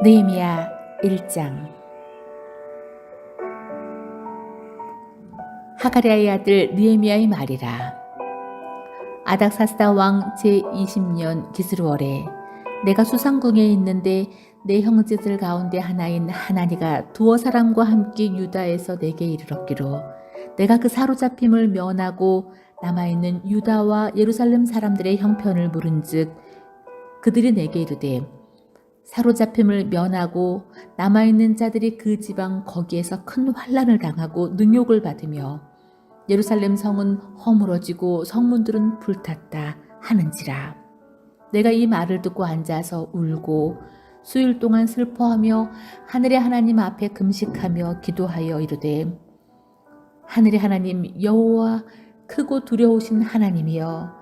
느헤미야 1장. 하가랴의 아들 느헤미야의 말이라. 아닥사스다 왕 제20년 기스루월에 내가 수상궁에 있는데 내 형제들 가운데 하나인 하나니가 두어 사람과 함께 유다에서 내게 이르렀기로 내가 그 사로잡힘을 면하고 남아있는 유다와 예루살렘 사람들의 형편을 물은즉 그들이 내게 이르되 사로잡힘을 면하고 남아있는 자들이 그 지방 거기에서 큰 환난을 당하고 능욕을 받으며 예루살렘 성은 허물어지고 성문들은 불탔다 하는지라. 내가 이 말을 듣고 앉아서 울고 수일 동안 슬퍼하며 하늘의 하나님 앞에 금식하며 기도하여 이르되 하늘의 하나님 여호와 크고 두려우신 하나님이여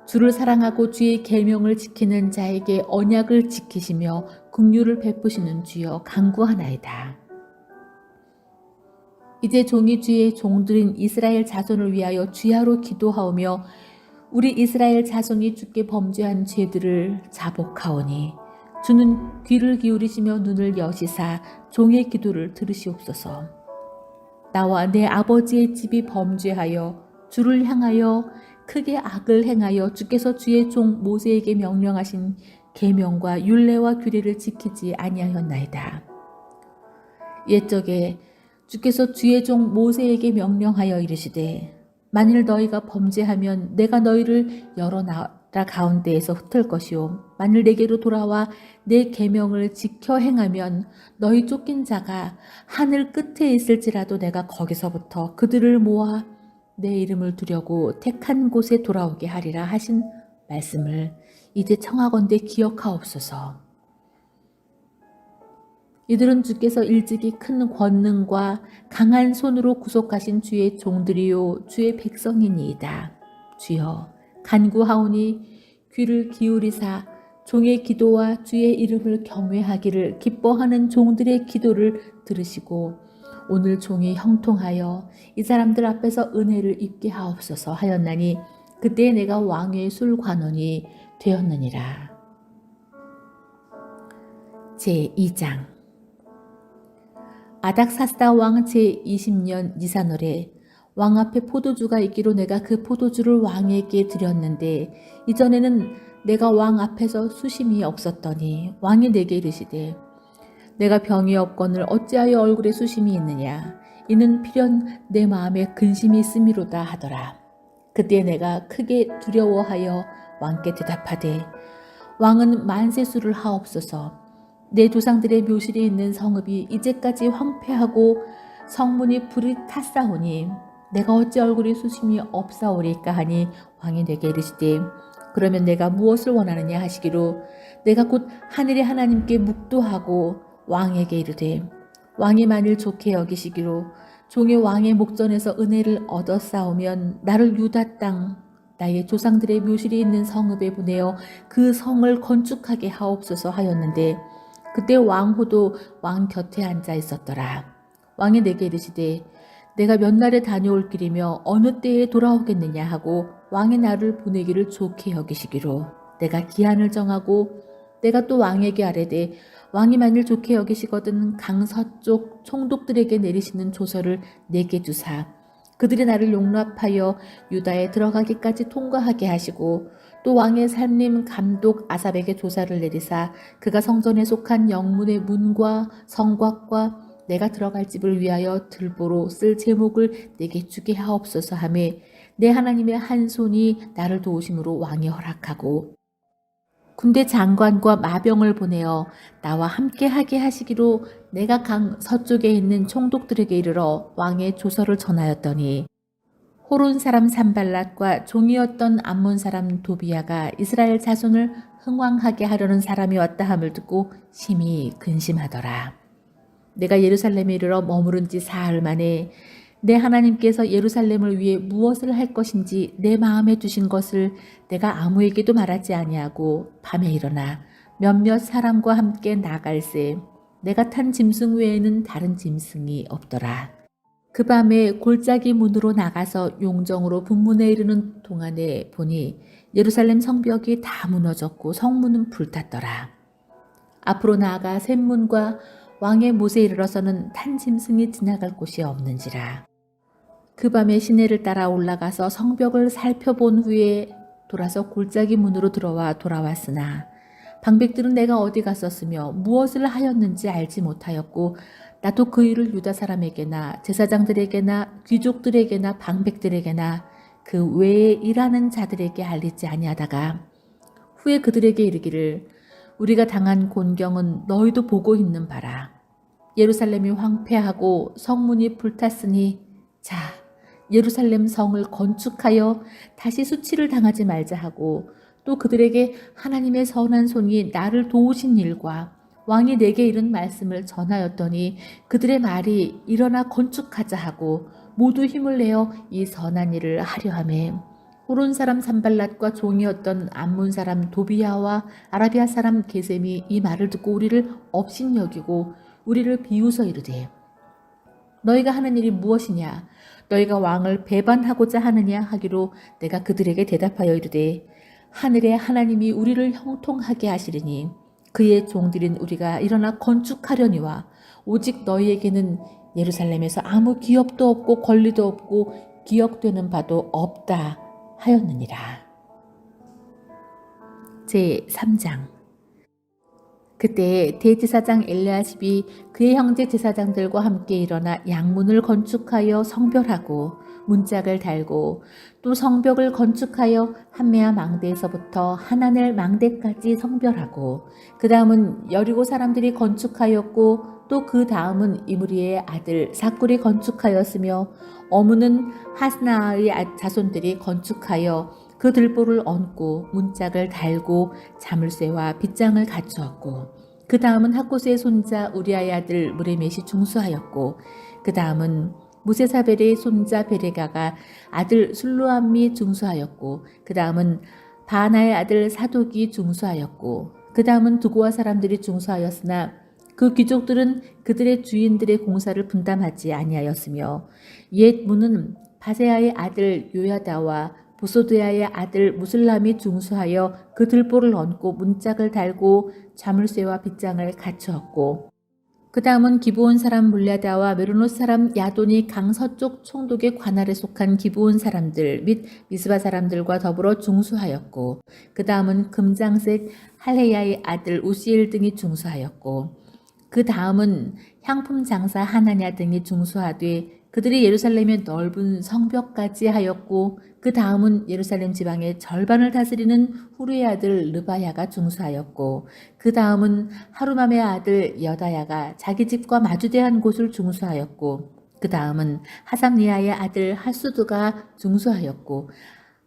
주를 사랑하고 주의 계명을 지키는 자에게 언약을 지키시며 긍휼을 베푸시는 주여 간구하나이다. 이제 종이 주의 종들인 이스라엘 자손을 위하여 주야로 기도하오며 우리 이스라엘 자손이 주께 범죄한 죄들을 자복하오니 주는 귀를 기울이시며 눈을 여시사 종의 기도를 들으시옵소서. 나와 내 아버지의 집이 범죄하여 주를 향하여 크게 악을 행하여 주께서 주의 종 모세에게 명령하신 계명과 율례와 규례를 지키지 아니하였나이다. 옛적에 주께서 주의 종 모세에게 명령하여 이르시되 만일 너희가 범죄하면 내가 너희를 여러 나라 가운데에서 흩을 것이요 만일 내게로 돌아와 내 계명을 지켜 행하면 너희 쫓긴 자가 하늘 끝에 있을지라도 내가 거기서부터 그들을 모아 내 이름을 두려고 택한 곳에 돌아오게 하리라 하신 말씀을 이제 청하건대 기억하옵소서. 이들은 주께서 일찍이 큰 권능과 강한 손으로 구속하신 주의 종들이요 주의 백성이니이다. 주여 간구하오니 귀를 기울이사 종의 기도와 주의 이름을 경외하기를 기뻐하는 종들의 기도를 들으시고 오늘 종이 형통하여 이 사람들 앞에서 은혜를 입게 하옵소서 하였나니 그때 내가 왕의 술관원이 되었느니라. 제2장. 아닥사스다 왕 제20년 니산월에 왕 앞에 포도주가 있기로 내가 그 포도주를 왕에게 드렸는데 이전에는 내가 왕 앞에서 수심이 없었더니 왕이 내게 이르시되 내가 병이 없거늘 어찌하여 얼굴에 수심이 있느냐 이는 필연 내 마음에 근심이 있음이로다 하더라. 그때 내가 크게 두려워하여 왕께 대답하되 왕은 만세수를 하옵소서. 내 조상들의 묘실에 있는 성읍이 이제까지 황폐하고 성문이 불이 탔사오니 내가 어찌 얼굴에 수심이 없사오리까 하니 왕이 내게 이르시되 그러면 내가 무엇을 원하느냐 하시기로 내가 곧 하늘의 하나님께 묵도하고 왕에게 이르되 왕이 만일 좋게 여기시기로 종의 왕의 목전에서 은혜를 얻었사오면 나를 유다 땅 나의 조상들의 묘실이 있는 성읍에 보내어 그 성을 건축하게 하옵소서 하였는데 그때 왕후도 왕 곁에 앉아 있었더라. 왕이 내게 이르시되 내가 몇 날에 다녀올 길이며 어느 때에 돌아오겠느냐 하고 왕이 나를 보내기를 좋게 여기시기로 내가 기한을 정하고 내가 또 왕에게 아뢰되 왕이 만일 좋게 여기시거든 강서쪽 총독들에게 내리시는 조서를 내게 주사 그들이 나를 용납하여 유다에 들어가기까지 통과하게 하시고 또 왕의 살림 감독 아삽에게 조사를 내리사 그가 성전에 속한 영문의 문과 성곽과 내가 들어갈 집을 위하여 들보로 쓸 제목을 내게 주게 하옵소서 하며 내 하나님의 한 손이 나를 도우심으로 왕이 허락하고 군대 장관과 마병을 보내어 나와 함께 하게 하시기로 내가 강 서쪽에 있는 총독들에게 이르러 왕의 조서를 전하였더니 호론 사람 산발랏과 종이었던 암몬 사람 도비야가 이스라엘 자손을 흥왕하게 하려는 사람이 왔다 함을 듣고 심히 근심하더라. 내가 예루살렘에 이르러 머무른 지 사흘 만에 내 하나님께서 예루살렘을 위해 무엇을 할 것인지 내 마음에 두신 것을 내가 아무에게도 말하지 아니하고 밤에 일어나 몇몇 사람과 함께 나갈새 내가 탄 짐승 외에는 다른 짐승이 없더라. 그 밤에 골짜기 문으로 나가서 용정으로 북문에 이르는 동안에 보니 예루살렘 성벽이 다 무너졌고 성문은 불탔더라. 앞으로 나아가 샘문과 왕의 못에 이르러서는 탄 짐승이 지나갈 곳이 없는지라. 그 밤에 시내를 따라 올라가서 성벽을 살펴본 후에 돌아서 골짜기 문으로 들어와 돌아왔으나 방백들은 내가 어디 갔었으며 무엇을 하였는지 알지 못하였고 나도 그 일을 유다 사람에게나 제사장들에게나 귀족들에게나 방백들에게나 그 외에 일하는 자들에게 알리지 아니하다가 후에 그들에게 이르기를 우리가 당한 곤경은 너희도 보고 있는 바라. 예루살렘이 황폐하고 성문이 불탔으니 자 예루살렘 성을 건축하여 다시 수치를 당하지 말자 하고 또 그들에게 하나님의 선한 손이 나를 도우신 일과 왕이 내게 이른 말씀을 전하였더니 그들의 말이 일어나 건축하자 하고 모두 힘을 내어 이 선한 일을 하려 하매 호론 사람 산발랏과 종이었던 암몬 사람 도비야와 아라비아 사람 게셈이 이 말을 듣고 우리를 업신여기고 우리를 비웃어 이르되 너희가 하는 일이 무엇이냐 너희가 왕을 배반하고자 하느냐 하기로 내가 그들에게 대답하여 이르되 하늘의 하나님이 우리를 형통하게 하시리니 그의 종들인 우리가 일어나 건축하려니와 오직 너희에게는 예루살렘에서 아무 기업도 없고 권리도 없고 기억되는 바도 없다 하였느니라. 제3장. 그때 대제사장 엘리야십이 그의 형제 제사장들과 함께 일어나 양문을 건축하여 성별하고 문짝을 달고 또 성벽을 건축하여 한메아 망대에서부터 하나넬 망대까지 성별하고 그 다음은 여리고 사람들이 건축하였고 또 그 다음은 이므리의 아들 삭굴이 건축하였으며 어무는 하스나의 자손들이 건축하여 그 들보를 얹고 문짝을 달고 자물쇠와 빗장을 갖추었고 그 다음은 학고스의 손자 우리아의 아들 무레мет이 중수하였고 그 다음은 무세사벨의 손자 베레가가 아들 술루암이 중수하였고 그 다음은 바나의 아들 사독이 중수하였고 그 다음은 두고와 사람들이 중수하였으나 그 귀족들은 그들의 주인들의 공사를 분담하지 아니하였으며 옛 문은 바세아의 아들 요야다와 부소드야의 아들 무슬람이 중수하여 그 들보를 얹고 문짝을 달고 자물쇠와 빗장을 갖추었고 그 다음은 기브온 사람 물랴다와 메로노 사람 야돈이 강서쪽 총독의 관할에 속한 기브온 사람들 및 미스바 사람들과 더불어 중수하였고 그 다음은 금장색 할레야의 아들 우시엘 등이 중수하였고 그 다음은 향품 장사 하나냐 등이 중수하되 그들이 예루살렘의 넓은 성벽까지 하였고 그 다음은 예루살렘 지방의 절반을 다스리는 후르의 아들 르바야가 중수하였고 그 다음은 하루맘의 아들 여다야가 자기 집과 마주대한 곳을 중수하였고 그 다음은 하삼니아의 아들 하수드가 중수하였고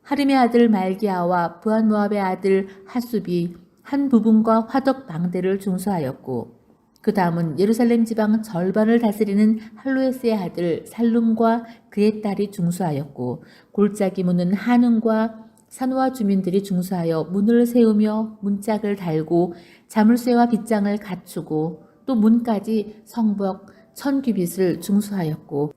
하림의 아들 말기야와 부한모압의 아들 하숲이 한 부분과 화덕 망대를 중수하였고 그 다음은 예루살렘 지방 절반을 다스리는 할로에스의 아들 살룸과 그의 딸이 중수하였고 골짜기 문은 한움과 산호와 주민들이 중수하여 문을 세우며 문짝을 달고 자물쇠와 빗장을 갖추고 또 문까지 성벽 1000규빗을 중수하였고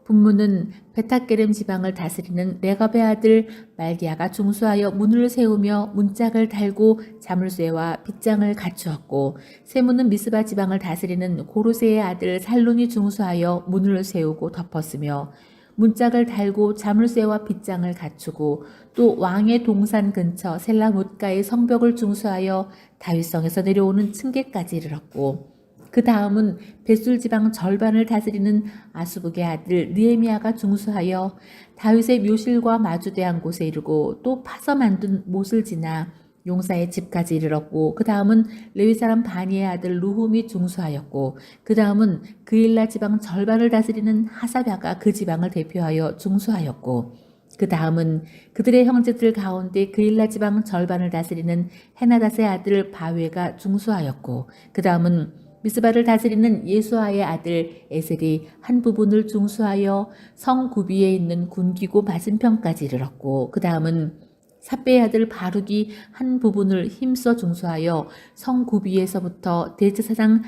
분문은 베타게렘 지방을 다스리는 레갑의 아들 말기야가 중수하여 문을 세우며 문짝을 달고 자물쇠와 빗장을 갖추었고 세문은 미스바 지방을 다스리는 고르세의 아들 살룬이 중수하여 문을 세우고 덮었으며 문짝을 달고 자물쇠와 빗장을 갖추고 또 왕의 동산 근처 셀라못가의 성벽을 중수하여 다윗성에서 내려오는 층계까지 이르렀고 그 다음은 벳술 지방 절반을 다스리는 아수북의 아들 느헤미야가 중수하여 다윗의 묘실과 마주대한 곳에 이르고 또 파서 만든 못을 지나 용사의 집까지 이르렀고 그 다음은 레위 사람 바니의 아들 루훔이 중수하였고 그 다음은 그일라 지방 절반을 다스리는 하사랴가 그 지방을 대표하여 중수하였고 그 다음은 그들의 형제들 가운데 그일라 지방 절반을 다스리는 헤나닷의 아들 바웨가 중수하였고 그 다음은 미스바를 다스리는 예수아의 아들 에셀이 한 부분을 중수하여 성 구비에 있는 군기고 맞은편까지 이르렀고 그 다음은 삽배의 아들 바룩이 한 부분을 힘써 중수하여 성 구비에서부터 대제사장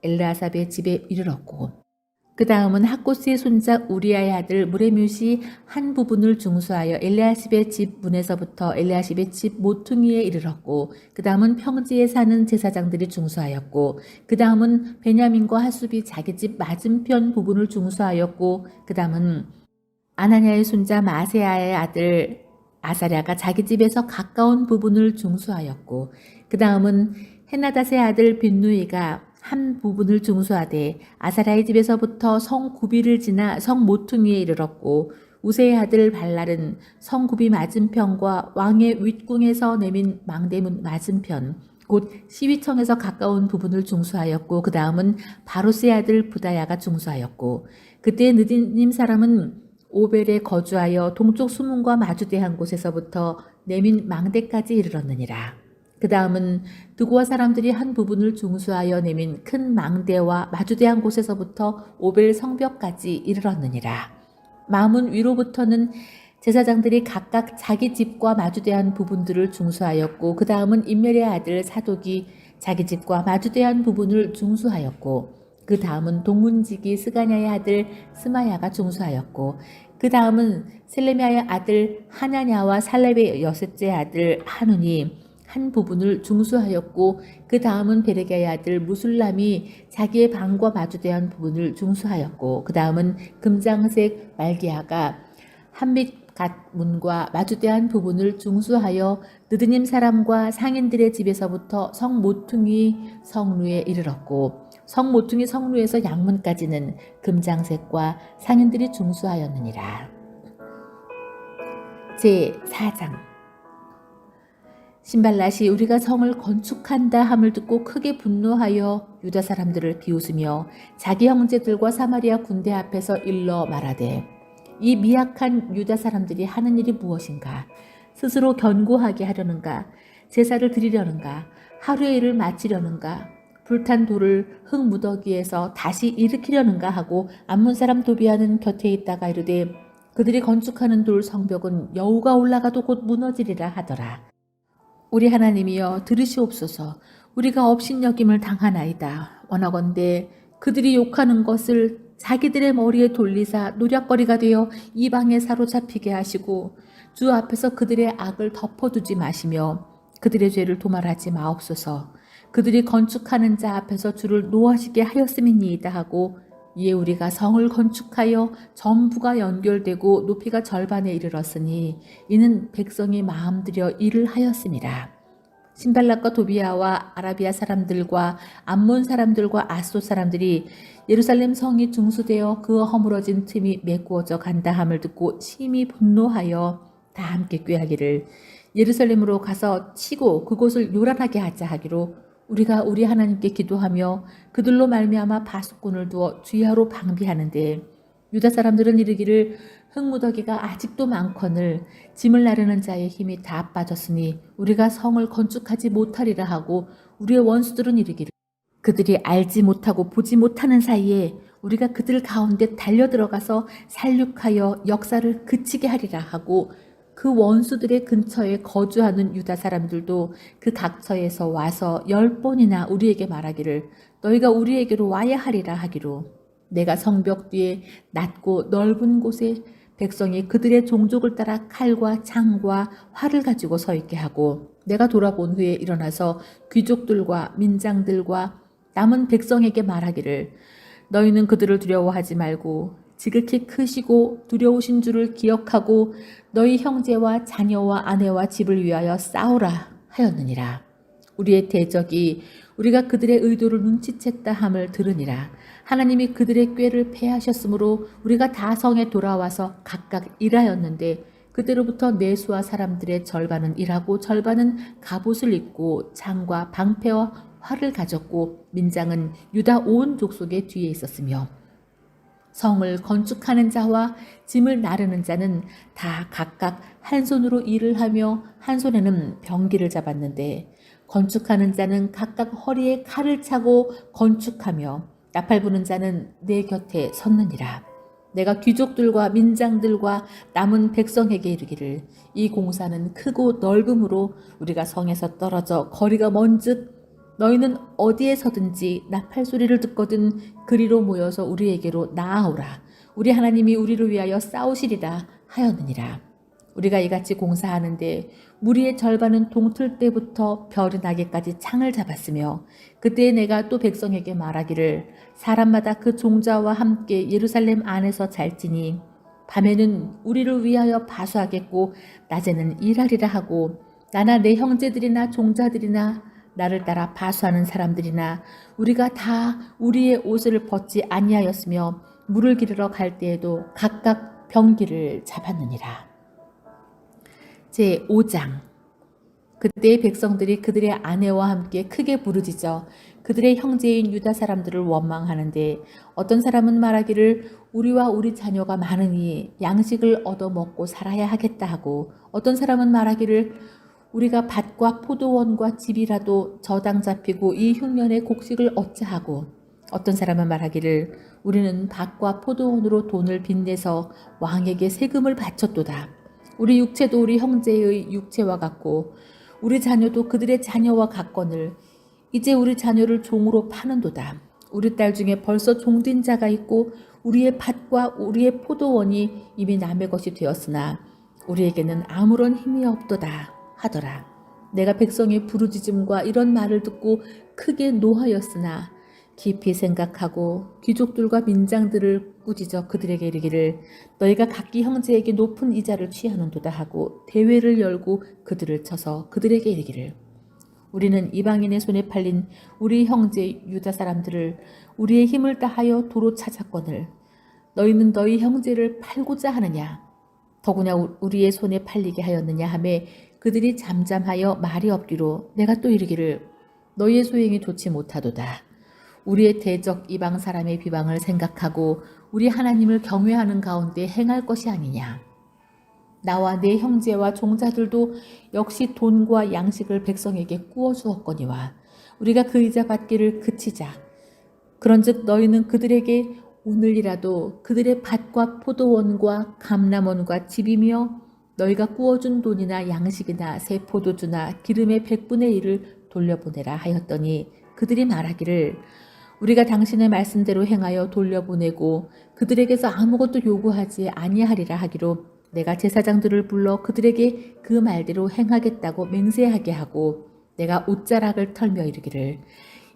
엘르아삽의 집에 이르렀고 그 다음은 학고스의 손자 우리아의 아들 무레뮤시 한 부분을 중수하여 엘리야십의 집 문에서부터 엘리야십의 집 모퉁이에 이르렀고, 그 다음은 평지에 사는 제사장들이 중수하였고, 그 다음은 베냐민과 하숲이 자기 집 맞은편 부분을 중수하였고, 그 다음은 아나니아의 손자 마세야의 아들 아사랴가 자기 집에서 가까운 부분을 중수하였고, 그 다음은 헤나닷의 아들 빈누이가 한 부분을 중수하되 아사랴의 집에서부터 성 구비를 지나 성 모퉁이에 이르렀고, 우세의 아들 발랄은 성 구비 맞은편과 왕의 윗궁에서 내민 망대문 맞은편 곧 시위청에서 가까운 부분을 중수하였고, 그 다음은 바로스의 아들 부다야가 중수하였고, 그때 느디님 사람은 오벨에 거주하여 동쪽 수문과 마주대한 곳에서부터 내민 망대까지 이르렀느니라. 그 다음은 드고아 사람들이 한 부분을 중수하여 내민 큰 망대와 마주대한 곳에서부터 오벨 성벽까지 이르렀느니라. 마문 위로부터는 제사장들이 각각 자기 집과 마주대한 부분들을 중수하였고, 그 다음은 임멜의 아들 사독이 자기 집과 마주대한 부분을 중수하였고, 그 다음은 동문지기 스가냐의 아들 스마야가 중수하였고, 그 다음은 셀레미아의 아들 하나냐와 살렙의 여섯째 아들 하눈이 한 부분을 중수하였고, 그 다음은 베레게의 아들 무술람이 자기의 방과 마주대한 부분을 중수하였고, 그 다음은 금장색 말기야가 한빛갓 문과 마주대한 부분을 중수하여 느드님 사람과 상인들의 집에서부터 성 모퉁이 성루에 이르렀고, 성 모퉁이 성루에서 양문까지는 금장색과 상인들이 중수하였느니라. 제4장. 신발랏이 우리가 성을 건축한다 함을 듣고 크게 분노하여 유다 사람들을 비웃으며 자기 형제들과 사마리아 군대 앞에서 일러 말하되, 이 미약한 유다 사람들이 하는 일이 무엇인가? 스스로 견고하게 하려는가? 제사를 드리려는가? 하루의 일을 마치려는가? 불탄 돌을 흙 무더기에서 다시 일으키려는가 하고 암몬 사람 도비아는 곁에 있다가 이르되, 그들이 건축하는 돌 성벽은 여우가 올라가도 곧 무너지리라 하더라. 우리 하나님이여 들으시옵소서. 우리가 업신여김을 당하나이다. 원하건대 그들이 욕하는 것을 자기들의 머리에 돌리사 노략거리가 되어 이방에 사로잡히게 하시고, 주 앞에서 그들의 악을 덮어두지 마시며 그들의 죄를 도말하지 마옵소서. 그들이 건축하는 자 앞에서 주를 노하시게 하였음이니이다 하고, 이에 우리가 성을 건축하여 전부가 연결되고 높이가 절반에 이르렀으니 이는 백성이 마음들여 일을 하였음이라. 신발락과 도비아와 아라비아 사람들과 암몬 사람들과 아소 사람들이 예루살렘 성이 중수되어 그 허물어진 틈이 메꾸어져 간다 함을 듣고 심히 분노하여 다 함께 꾀하기를, 예루살렘으로 가서 치고 그곳을 요란하게 하자 하기로, 우리가 우리 하나님께 기도하며 그들로 말미암아 파수꾼을 두어 주야로 방비하는데, 유다 사람들은 이르기를 흙무더기가 아직도 많거늘 짐을 나르는 자의 힘이 다 빠졌으니 우리가 성을 건축하지 못하리라 하고, 우리의 원수들은 이르기를 그들이 알지 못하고 보지 못하는 사이에 우리가 그들 가운데 달려들어가서 살육하여 역사를 그치게 하리라 하고, 그 원수들의 근처에 거주하는 유다 사람들도 그 각처에서 와서 10번이나 우리에게 말하기를 너희가 우리에게로 와야 하리라 하기로, 내가 성벽 뒤에 낮고 넓은 곳에 백성이 그들의 종족을 따라 칼과 창과 활을 가지고 서 있게 하고, 내가 돌아본 후에 일어나서 귀족들과 민장들과 남은 백성에게 말하기를 너희는 그들을 두려워하지 말고 지극히 크시고 두려우신 줄을 기억하고 너희 형제와 자녀와 아내와 집을 위하여 싸우라 하였느니라. 우리의 대적이 우리가 그들의 의도를 눈치챘다 함을 들으니라. 하나님이 그들의 꾀를 패하셨으므로 우리가 다 성에 돌아와서 각각 일하였는데, 그때로부터 내수와 사람들의 절반은 일하고 절반은 갑옷을 입고 창과 방패와 활을 가졌고, 민장은 유다 온 족속의 뒤에 있었으며, 성을 건축하는 자와 짐을 나르는 자는 다 각각 한 손으로 일을 하며 한 손에는 병기를 잡았는데, 건축하는 자는 각각 허리에 칼을 차고 건축하며 나팔 부는 자는 내 곁에 섰느니라. 내가 귀족들과 민장들과 남은 백성에게 이르기를 이 공사는 크고 넓음으로 우리가 성에서 떨어져 거리가 먼즉 너희는 어디에서든지 나팔 소리를 듣거든 그리로 모여서 우리에게로 나아오라. 우리 하나님이 우리를 위하여 싸우시리라 하였느니라. 우리가 이같이 공사하는데 무리의 절반은 동틀 때부터 별이 나기까지 창을 잡았으며 그때에 내가 또 백성에게 말하기를 사람마다 그 종자와 함께 예루살렘 안에서 잘지니 밤에는 우리를 위하여 파수하겠고 낮에는 일하리라 하고 나나 내 형제들이나 종자들이나 나를 따라 파수하는 사람들이나 우리가 다 우리의 옷을 벗지 아니하였으며 물을 기르러 갈 때에도 각각 병기를 잡았느니라. 제5장. 그때 백성들이 그들의 아내와 함께 크게 부르짖어 그들의 형제인 유다 사람들을 원망하는데 어떤 사람은 말하기를 우리와 우리 자녀가 많으니 양식을 얻어 먹고 살아야 하겠다 하고 어떤 사람은 말하기를 우리가 밭과 포도원과 집이라도 저당 잡히고 이 흉년에 곡식을 얻자 하고 어떤 사람은 말하기를 우리는 밭과 포도원으로 돈을 빚내서 왕에게 세금을 바쳤도다. 우리 육체도 우리 형제의 육체와 같고 우리 자녀도 그들의 자녀와 같거늘 이제 우리 자녀를 종으로 파는도다. 우리 딸 중에 벌써 종된 자가 있고 우리의 밭과 우리의 포도원이 이미 남의 것이 되었으나 우리에게는 아무런 힘이 없도다 하더라. 내가 백성의 부르짖음과 이런 말을 듣고 크게 노하였으나 깊이 생각하고 귀족들과 민장들을 꾸짖어 그들에게 이르기를 너희가 각기 형제에게 높은 이자를 취하는도다 하고 대회를 열고 그들을 쳐서 그들에게 이르기를 우리는 이방인의 손에 팔린 우리 형제 유다 사람들을 우리의 힘을 다하여 도로 찾았거늘 너희는 너희 형제를 팔고자 하느냐 더구나 우리의 손에 팔리게 하였느냐 하매 그들이 잠잠하여 말이 없기로 내가 또 이르기를 너희의 소행이 좋지 못하도다. 우리의 대적 이방 사람의 비방을 생각하고 우리 하나님을 경외하는 가운데 행할 것이 아니냐. 나와 내 형제와 종자들도 역시 돈과 양식을 백성에게 꾸어 주었거니와 우리가 그 이자 받기를 그치자. 그런즉 너희는 그들에게 오늘이라도 그들의 밭과 포도원과 감람원과 집이며 너희가 꾸어준 돈이나 양식이나 새 포도주나 기름의 100분의 1을 돌려보내라 하였더니 그들이 말하기를 우리가 당신의 말씀대로 행하여 돌려보내고 그들에게서 아무것도 요구하지 아니하리라 하기로 내가 제사장들을 불러 그들에게 그 말대로 행하겠다고 맹세하게 하고 내가 옷자락을 털며 이르기를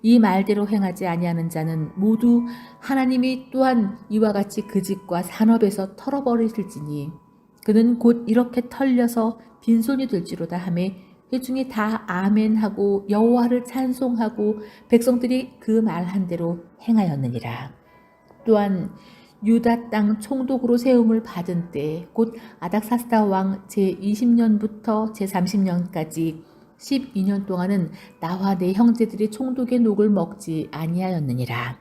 이 말대로 행하지 아니하는 자는 모두 하나님이 또한 이와 같이 그 집과 산업에서 털어버리실지니 그는 곧 이렇게 털려서 빈손이 될지로다 하매 회중이 다 아멘하고 여호와를 찬송하고 백성들이 그 말한 대로 행하였느니라. 또한 유다 땅 총독으로 세움을 받은 때 곧 아닥사스다 왕 제20년부터 제30년까지 12년 동안은 나와 내 형제들이 총독의 녹을 먹지 아니하였느니라.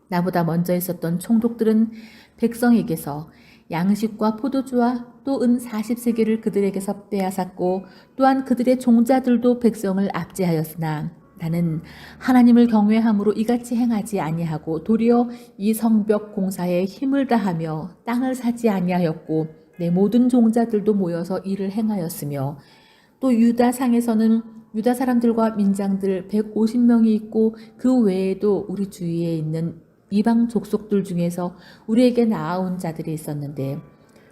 나보다 먼저 있었던 총독들은 백성에게서 양식과 포도주와 또 은 40세겔을 그들에게서 빼앗았고 또한 그들의 종자들도 백성을 압제하였으나 나는 하나님을 경외함으로 이같이 행하지 아니하고 도리어 이 성벽 공사에 힘을 다하며 땅을 사지 아니하였고 내 모든 종자들도 모여서 일을 행하였으며 또 유다 상에서는 유다 사람들과 민장들 150명이 있고 그 외에도 우리 주위에 있는 이방 족속들 중에서 우리에게 나아온 자들이 있었는데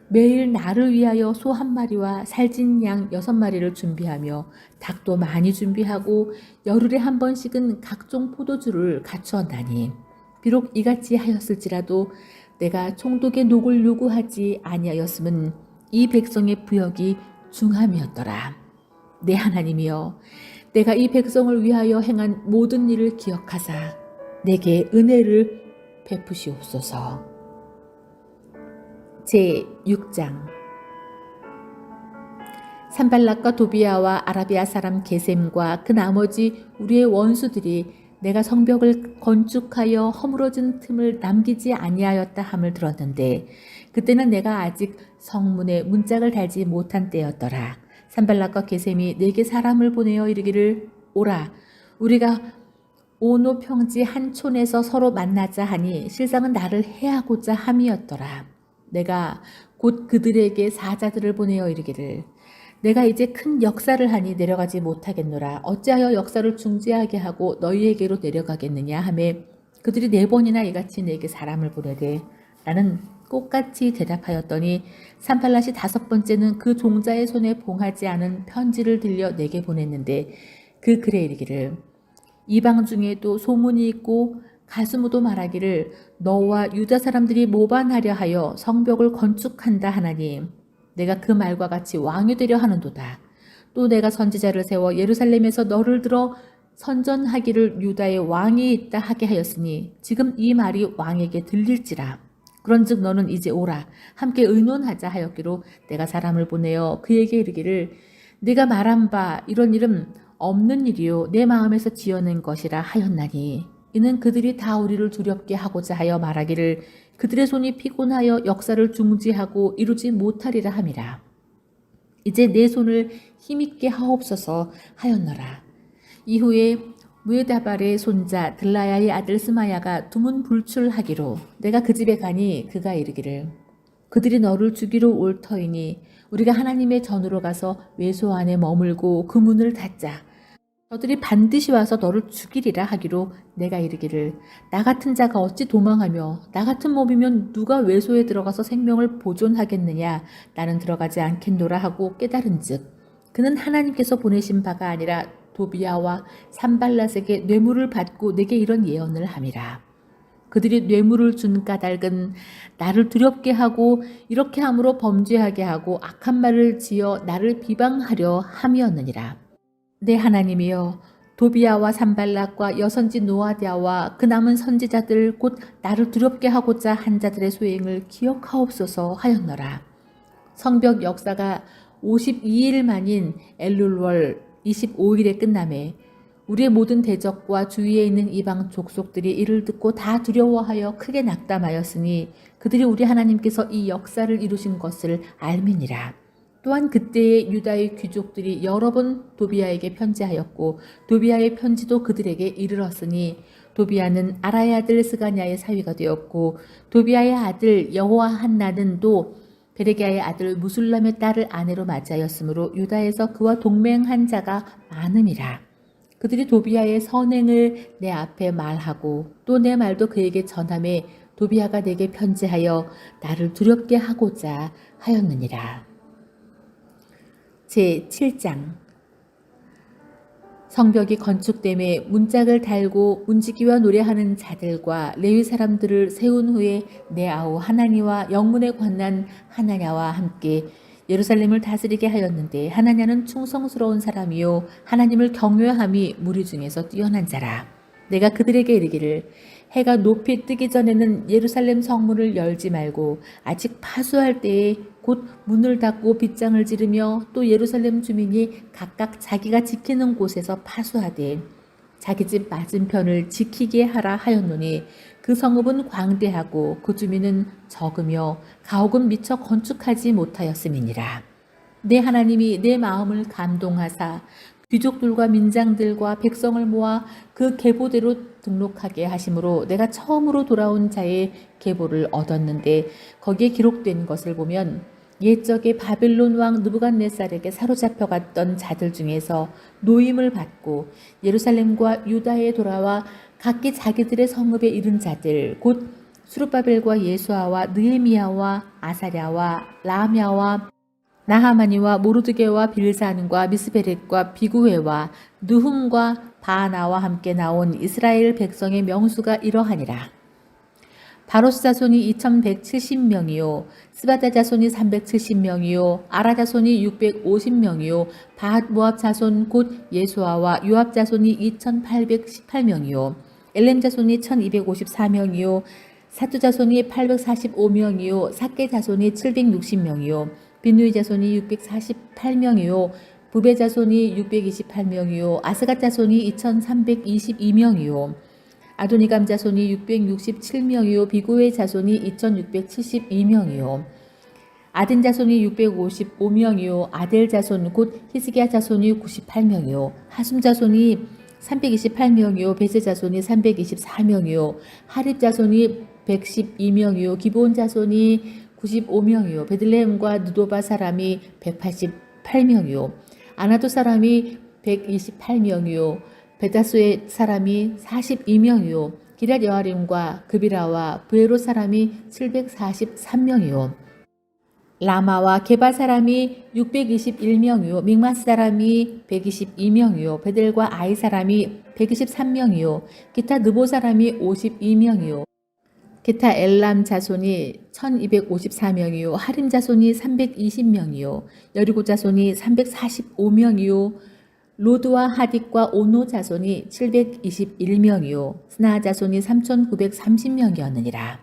매일 나를 위하여 소 1마리와 살찐 양 6마리를 준비하며 닭도 많이 준비하고 열흘에 한 번씩은 각종 포도주를 갖추었나니 비록 이같이 하였을지라도 내가 총독의 녹을 요구하지 아니하였음은 이 백성의 부역이 중함이었더라. 내 하나님이여 내가 이 백성을 위하여 행한 모든 일을 기억하사 내게 은혜를 베푸시옵소서. 제6장. 산발락과 도비아와 아라비아 사람 게셈과 그 나머지 우리의 원수들이 내가 성벽을 건축하여 허물어진 틈을 남기지 아니하였다 함을 들었는데 그때는 내가 아직 성문에 문짝을 달지 못한 때였더라. 산발락과 게셈이 내게 사람을 보내어 이르기를 오라 우리가 오노 평지 한 촌에서 서로 만나자 하니 실상은 나를 해하고자 함이었더라. 내가 곧 그들에게 사자들을 보내어 이르기를 내가 이제 큰 역사를 하니 내려가지 못하겠노라. 어찌하여 역사를 중지하게 하고 너희에게로 내려가겠느냐 하매 그들이 4번이나 이같이 내게 사람을 보내되 나는 똑같이 대답하였더니 산발랏이 5번째는 그 종자의 손에 봉하지 않은 편지를 들려 내게 보냈는데 그 글에 이르기를 이방 중에도 소문이 있고 가스무도 말하기를 너와 유다 사람들이 모반하려 하여 성벽을 건축한다 하나니 내가 그 말과 같이 왕이 되려 하는도다. 또 내가 선지자를 세워 예루살렘에서 너를 들어 선전하기를 유다의 왕이 있다 하게 하였으니 지금 이 말이 왕에게 들릴지라. 그런즉 너는 이제 오라 함께 의논하자 하였기로 내가 사람을 보내어 그에게 이르기를 네가 말한 바 이런 일은 없는 일이요 내 마음에서 지어낸 것이라 하였나니 이는 그들이 다 우리를 두렵게 하고자 하여 말하기를 그들의 손이 피곤하여 역사를 중지하고 이루지 못하리라 함이라. 이제 내 손을 힘있게 하옵소서 하였노라. 이후에 무에다발의 손자 들라야의 아들 스마야가 두문불출하기로 내가 그 집에 가니 그가 이르기를 그들이 너를 죽이러 올 터이니 우리가 하나님의 전으로 가서 외소 안에 머물고 그 문을 닫자. 저들이 반드시 와서 너를 죽이리라 하기로 내가 이르기를 나 같은 자가 어찌 도망하며 나 같은 몸이면 누가 외소에 들어가서 생명을 보존하겠느냐 나는 들어가지 않겠노라 하고 깨달은즉 그는 하나님께서 보내신 바가 아니라 도비야와 산발랏에게 뇌물을 받고 내게 이런 예언을 함이라. 그들이 뇌물을 준 까닭은 나를 두렵게 하고 이렇게 함으로 범죄하게 하고 악한 말을 지어 나를 비방하려 함이었느니라. 내 하나님이여 도비야와 산발락과 여선지 노아디아와 그 남은 선지자들 곧 나를 두렵게 하고자 한 자들의 소행을 기억하옵소서 하였노라. 성벽 역사가 52일 만인 엘룰월 25일에 끝나매 우리의 모든 대적과 주위에 있는 이방 족속들이 이를 듣고 다 두려워하여 크게 낙담하였으니 그들이 우리 하나님께서 이 역사를 이루신 것을 알미니라. 또한 그때에 유다의 귀족들이 여러 번 도비야에게 편지하였고 도비야의 편지도 그들에게 이르렀으니 도비야는 아라의 아들 스가냐의 사위가 되었고 도비야의 아들 여호아한나는도 베레기야의 아들 무술람의 딸을 아내로 맞이하였으므로 유다에서 그와 동맹한 자가 많음이라. 그들이 도비야의 선행을 내 앞에 말하고 또 내 말도 그에게 전하매 도비야가 내게 편지하여 나를 두렵게 하고자 하였느니라. 제7장 성벽이 건축됨에 문짝을 달고 문지기와 노래하는 자들과 레위 사람들을 세운 후에 내 아우 하나니와 영문에 관한 하나냐와 함께 예루살렘을 다스리게 하였는데 하나냐는 충성스러운 사람이요 하나님을 경외함이 무리 중에서 뛰어난 자라. 내가 그들에게 이르기를 해가 높이 뜨기 전에는 예루살렘 성문을 열지 말고 아직 파수할 때에 곧 문을 닫고 빗장을 지르며 또 예루살렘 주민이 각각 자기가 지키는 곳에서 파수하되 자기 집 맞은편을 지키게 하라 하였노니 그 성읍은 광대하고 그 주민은 적으며 가옥은 미처 건축하지 못하였음이니라. 내 하나님이 내 마음을 감동하사 귀족들과 민장들과 백성을 모아 그 계보대로 등록하게 하심으로 내가 처음으로 돌아온 자의 계보를 얻었는데 거기에 기록된 것을 보면 옛적에 바벨론 왕 느부갓네살에게 사로잡혀 갔던 자들 중에서 노임을 받고 예루살렘과 유다에 돌아와 각기 자기들의 성읍에 이른 자들 곧 수룹바벨과 예수아와 느헤미야와 아사랴와 라함야와 나하마니와 모르드게와 빌산과 미스베렛과 비구회와 느훔과 바나와 함께 나온 이스라엘 백성의 명수가 이러하니라. 바로스 자손이 2170명이요 스바다 자손이 370명이요 아라 자손이 650명이요 바핫 모압 자손 곧 예수아와 요압 자손이 2818명이요 엘렘 자손이 1254명이요 사투 자손이 845명이요 사케 자손이 760명이요 비누이 자손이 648명이요 부베 자손이 628명이요 아스갓 자손이 2322명이요 아도니감 자손이 667명이요 비고의 자손이 2672명이요 아든 자손이 655명이요 아델 자손 곧 히스기야 자손이 98명이요 하숨 자손이 328명이요 베세 자손이 324명이요 하립 자손이 112명이요 기브온 자손이 95명이요 베들레헴과 느도바 사람이 8명이요 아나도 사람이 128명이요 베다소의 사람이 42명이요 기럇 여아림과 그비라와 브에롯 사람이 743명이요 라마와 게바 사람이 621명이요 믹마스 사람이 122명이요 베델과 아이 사람이 123명이요 기타 느보 사람이 52명이요 기타 엘람 자손이 1254명이요 하림 자손이 320명이요 여리고 자손이 345명이요 로드와 하딕과 오노 자손이 721명이요 스나 자손이 3930명이었느니라.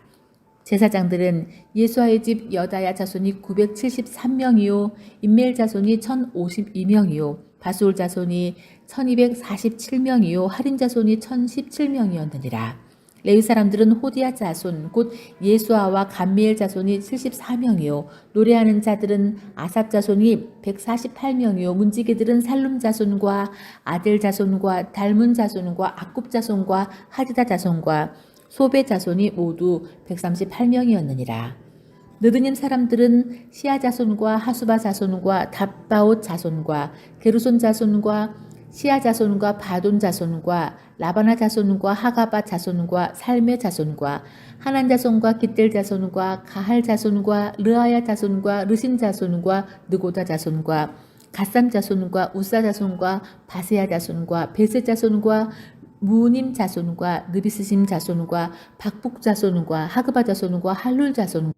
제사장들은 예수아의 집 여다야 자손이 973명이요 임멜 자손이 1052명이요 바술 자손이 1247명이요 하림 자손이 1017명이었느니라. 레위 사람들은 호디아 자손 곧 예수아와 감미엘 자손이 74명이요 노래하는 자들은 아삽 자손이 148명이요 문지기들은 살룸 자손과 아델 자손과 달문 자손과 아굽 자손과 하디다 자손과 소베 자손이 모두 138명이었느니라. 느드님 사람들은 시아 자손과 하수바 자손과 답바옷 자손과 게르손 자손과 시아 자손과 바돈 자손과 라바나 자손과 하가바 자손과 살메 자손과 하난 자손과 깃델 자손과 가할 자손과 르아야 자손과 르신 자손과 느고다 자손과 갓삼 자손과 우사 자손과 바세야 자손과 베세 자손과 무님 자손과 느비스심 자손과 박북 자손과 하그바 자손과 할룰 자손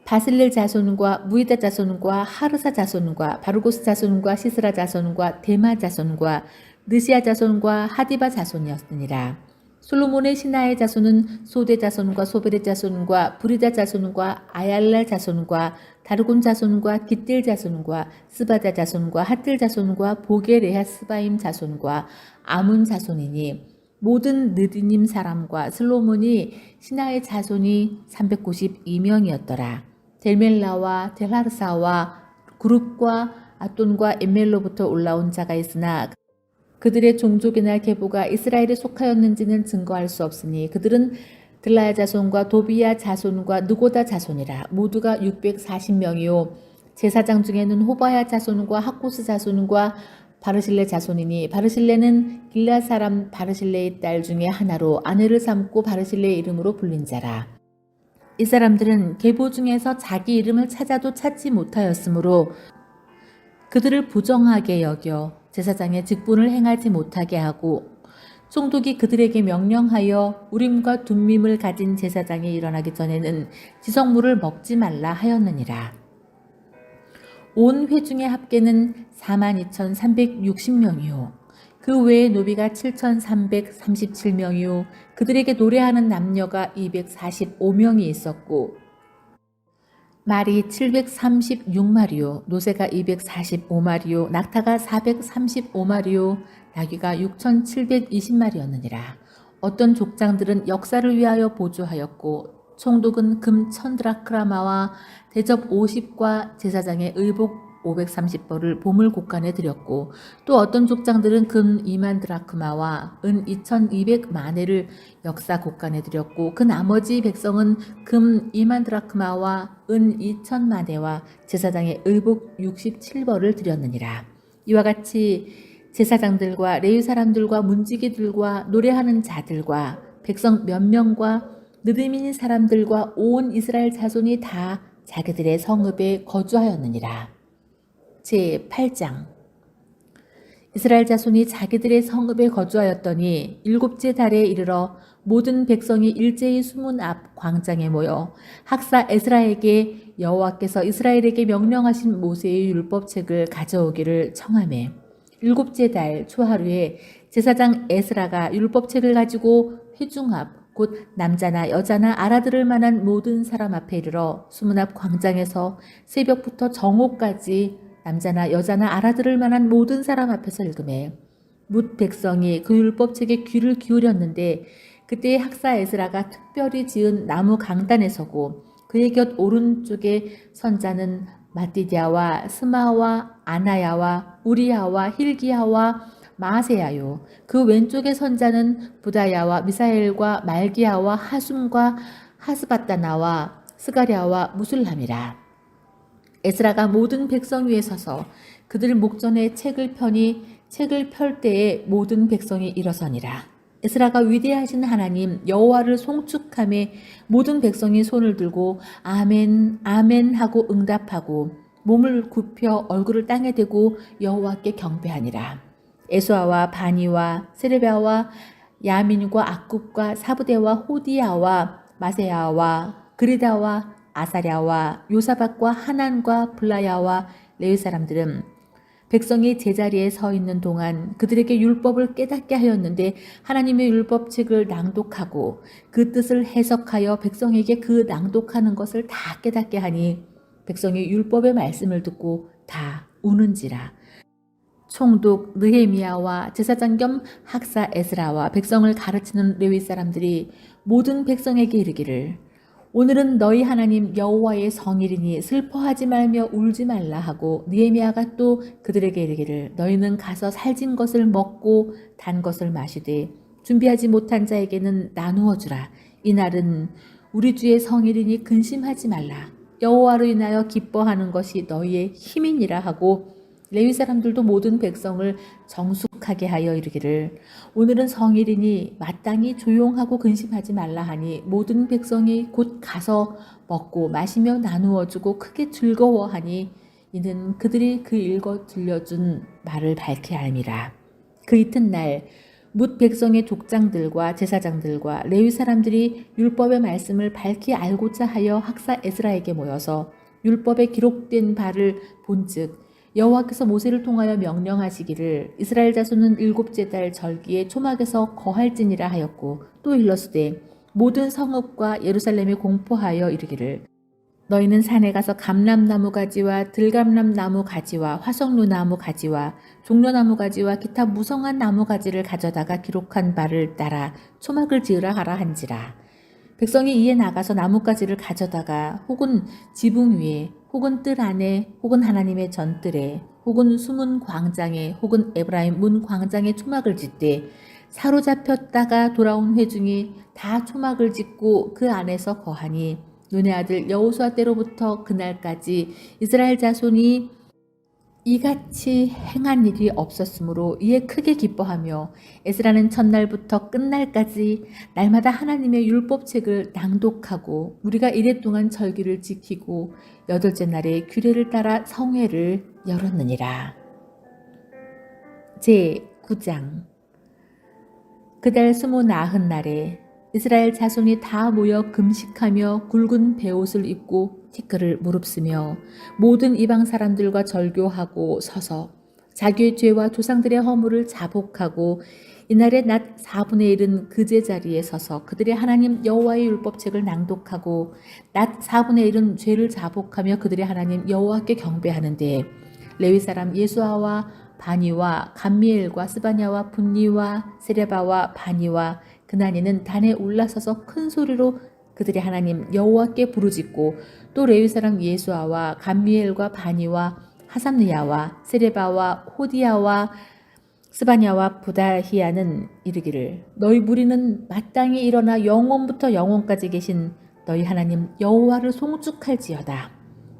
바실렐 자손과 무이다 자손과 하르사 자손과 바르고스 자손과 시스라 자손과 데마 자손과 느시아 자손과 하디바 자손이었느니라. 솔로몬의 신하의 자손은 소대 자손과 소베레 자손과 브리다 자손과 아얄랄 자손과 다르곤 자손과 깃딜 자손과 스바다 자손과 핫딜 자손과 보게레하 스바임 자손과 아문 자손이니 모든 느디님 사람과 솔로몬이 신하의 자손이 392명이었더라. 델멜라와 델하르사와 구룹과 아돈과 엠멜로부터 올라온 자가 있으나 그들의 종족이나 계보가 이스라엘에 속하였는지는 증거할 수 없으니 그들은 들라야 자손과 도비야 자손과 느고다 자손이라. 모두가 640명이요 제사장 중에는 호바야 자손과 학고스 자손과 바르실레 자손이니 바르실레는 길라 사람 바르실레의 딸 중에 하나로 아내를 삼고 바르실레의 이름으로 불린 자라. 이 사람들은 계보 중에서 자기 이름을 찾아도 찾지 못하였으므로 그들을 부정하게 여겨 제사장의 직분을 행하지 못하게 하고 총독이 그들에게 명령하여 우림과 둠밈을 가진 제사장이 일어나기 전에는 지성물을 먹지 말라 하였느니라. 온 회중의 합계는 42,360명이요 그 외에 노비가 7,337명이요 그들에게 노래하는 남녀가 245명이 있었고 말이 736마리요 노새가 245마리요 낙타가 435마리요 나귀가 6,720마리였느니라. 어떤 족장들은 역사를 위하여 보조하였고 총독은 금 1000드라크마와 대접 50과 제사장의 의복 530벌을 보물 곡간에 드렸고 또 어떤 족장들은 금 2만 드라크마와 은 2200마네를 역사 곡간에 드렸고 그 나머지 백성은 금 2만 드라크마와 은 2000마네와 제사장의 의복 67벌을 드렸느니라. 이와 같이 제사장들과 레위 사람들과 문지기들과 노래하는 자들과 백성 몇 명과 느드민 사람들과 온 이스라엘 자손이 다 자기들의 성읍에 거주하였느니라. 제8장 이스라엘 자손이 자기들의 성읍에 거주하였더니 일곱째 달에 이르러 모든 백성이 일제히 수문 앞 광장에 모여 학사 에스라에게 여호와께서 이스라엘에게 명령하신 모세의 율법책을 가져오기를 청하매 일곱째 달 초하루에 제사장 에스라가 율법책을 가지고 회중 앞 곧 남자나 여자나 알아들을 만한 모든 사람 앞에 이르러 수문 앞 광장에서 새벽부터 정오까지 남자나 여자나 알아들을 만한 모든 사람 앞에서 읽으매 뭇 백성이 그 율법책에 귀를 기울였는데 그때 학사 에스라가 특별히 지은 나무 강단에 서고 그의 곁 오른쪽에 선자는 마띠디아와 스마와 아나야와 우리야와 힐기야와 마세야요 그 왼쪽에 선자는 부다야와 미사엘과 말기야와 하숨과 하스바다나와 스가랴와 무술람이라. 에스라가 모든 백성 위에 서서 그들 목전에 책을 펴니 책을 펼 때에 모든 백성이 일어서니라. 에스라가 위대하신 하나님 여호와를 송축함에 모든 백성이 손을 들고 아멘 아멘 하고 응답하고 몸을 굽혀 얼굴을 땅에 대고 여호와께 경배하니라. 에스아와 바니와 세레비아와 야민과 악굽과 사부대와 호디야와 마세야와 그리다와 아사랴와 요사박과 하난과 블라야와 레위 사람들은 백성이 제자리에 서 있는 동안 그들에게 율법을 깨닫게 하였는데 하나님의 율법책을 낭독하고 그 뜻을 해석하여 백성에게 그 낭독하는 것을 다 깨닫게 하니 백성이 율법의 말씀을 듣고 다 우는지라. 총독 느헤미야와 제사장 겸 학사 에스라와 백성을 가르치는 레위 사람들이 모든 백성에게 이르기를 오늘은 너희 하나님 여호와의 성일이니 슬퍼하지 말며 울지 말라 하고 느헤미야가 또 그들에게 이르기를 너희는 가서 살진 것을 먹고 단 것을 마시되 준비하지 못한 자에게는 나누어 주라. 이날은 우리 주의 성일이니 근심하지 말라. 여호와로 인하여 기뻐하는 것이 너희의 힘이니라 하고 레위 사람들도 모든 백성을 정숙하게 하여 이르기를 오늘은 성일이니 마땅히 조용하고 근심하지 말라 하니 모든 백성이 곧 가서 먹고 마시며 나누어 주고 크게 즐거워하니 이는 그들이 그 읽어 들려준 말을 밝히 알미라. 그 이튿날 뭇 백성의 족장들과 제사장들과 레위 사람들이 율법의 말씀을 밝히 알고자 하여 학사 에스라에게 모여서 율법에 기록된 바를 본즉 여호와께서 모세를 통하여 명령하시기를 이스라엘 자손은 일곱째 달 절기에 초막에서 거할지니라 하였고 또 일러스되 모든 성읍과 예루살렘에 공포하여 이르기를 너희는 산에 가서 감람나무 가지와 들감람나무 가지와 화석류 나무 가지와 종려나무 가지와 기타 무성한 나무 가지를 가져다가 기록한 바를 따라 초막을 지으라 하라 한지라. 백성이 이에 나가서 나뭇가지를 가져다가 혹은 지붕 위에 혹은 뜰 안에 혹은 하나님의 전뜰에 혹은 수문 광장에 혹은 에브라임 문 광장에 초막을 짓되 사로잡혔다가 돌아온 회중이 다 초막을 짓고 그 안에서 거하니 눈의 아들 여호수아 때로부터 그날까지 이스라엘 자손이 이같이 행한 일이 없었으므로 이에 크게 기뻐하며 에스라는 첫날부터 끝날까지 날마다 하나님의 율법책을 낭독하고 우리가 이랫동안 절기를 지키고 여덟째 날에 규례를 따라 성회를 열었느니라. 제9장 그달 29날에 이스라엘 자손이 다 모여 금식하며 굵은 베옷을 입고 티끌을 무릅쓰며 모든 이방 사람들과 절교하고 서서 자기의 죄와 조상들의 허물을 자복하고 이날의 낮 4분의 1은 그 제자리에 서서 그들의 하나님 여호와의 율법책을 낭독하고 낮 4분의 1은 죄를 자복하며 그들의 하나님 여호와께 경배하는데 레위 사람 예수아와 바니와 감미엘과 스바냐와 분니와 세레바와 바니와 그나니는 단에 올라서서 큰 소리로 그들의 하나님 여호와께 부르짖고 또 레위 사람 예수아와 감미엘과 바니와 하삼느야와 세레바와 호디야와 스바냐와 부다히야는 이르기를 너희 무리는 마땅히 일어나 영원부터 영원까지 계신 너희 하나님 여호와를 송축할지어다.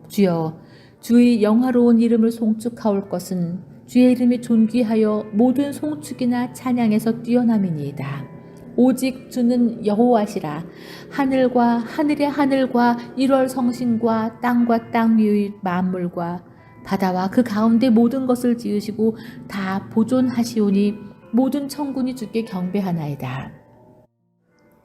주여 주의 영화로운 이름을 송축하올 것은 주의 이름이 존귀하여 모든 송축이나 찬양에서 뛰어남이니이다. 오직 주는 여호와시라. 하늘과 하늘의 하늘과 1월 성신과 땅과 땅 위의 만물과 바다와 그 가운데 모든 것을 지으시고 다 보존하시오니 모든 천군이 주께 경배하나이다.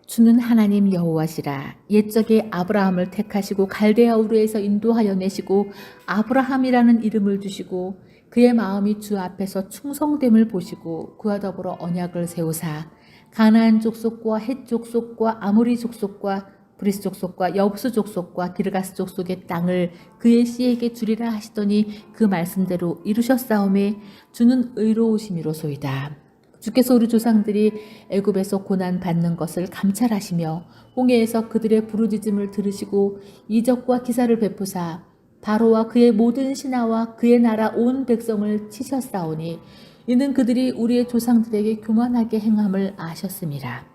주는 하나님 여호와시라. 옛적에 아브라함을 택하시고 갈대아 우르에서 인도하여 내시고 아브라함이라는 이름을 주시고 그의 마음이 주 앞에서 충성됨을 보시고 그와 더불어 언약을 세우사 가나안 족속과 헷 족속과 아모리 족속과 브리스 족속과 여부스 족속과 기르가스 족속의 땅을 그의 씨에게 주리라 하시더니 그 말씀대로 이루셨사오매 주는 의로우심이로소이다. 주께서 우리 조상들이 애굽에서 고난 받는 것을 감찰하시며 홍해에서 그들의 부르짖음을 들으시고 이적과 기사를 베푸사 바로와 그의 모든 신하와 그의 나라 온 백성을 치셨사오니 이는 그들이 우리의 조상들에게 교만하게 행함을 아셨음이라.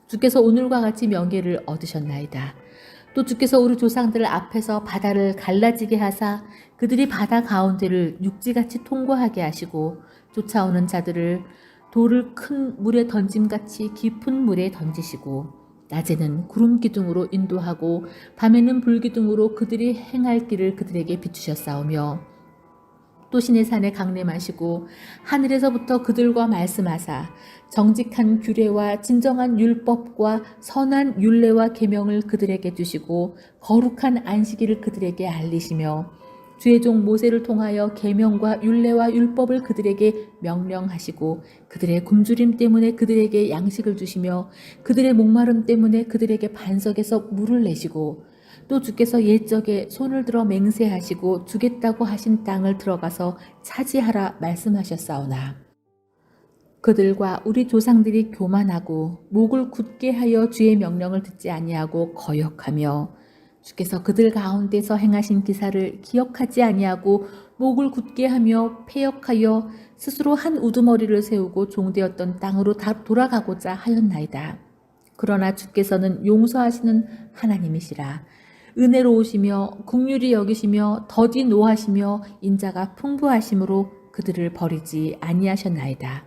주께서 오늘과 같이 명예를 얻으셨나이다. 또 주께서 우리 조상들 앞에서 바다를 갈라지게 하사 그들이 바다 가운데를 육지같이 통과하게 하시고 쫓아오는 자들을 돌을 큰 물에 던짐같이 깊은 물에 던지시고 낮에는 구름 기둥으로 인도하고 밤에는 불 기둥으로 그들이 행할 길을 그들에게 비추셨사오며 또 신의 산에 강림하시고 하늘에서부터 그들과 말씀하사 정직한 규례와 진정한 율법과 선한 율례와 계명을 그들에게 주시고 거룩한 안식일을 그들에게 알리시며 주의 종 모세를 통하여 계명과 율례와 율법을 그들에게 명령하시고 그들의 굶주림 때문에 그들에게 양식을 주시며 그들의 목마름 때문에 그들에게 반석에서 물을 내시고 또 주께서 옛적에 손을 들어 맹세하시고 주겠다고 하신 땅을 들어가서 차지하라 말씀하셨사오나 그들과 우리 조상들이 교만하고 목을 굳게 하여 주의 명령을 듣지 아니하고 거역하며 주께서 그들 가운데서 행하신 기사를 기억하지 아니하고 목을 굳게 하며 패역하여 스스로 한 우두머리를 세우고 종되었던 땅으로 돌아가고자 하였나이다. 그러나 주께서는 용서하시는 하나님이시라. 은혜로우시며 긍휼히 여기시며 더디 노하시며 인자가 풍부하심으로 그들을 버리지 아니하셨나이다.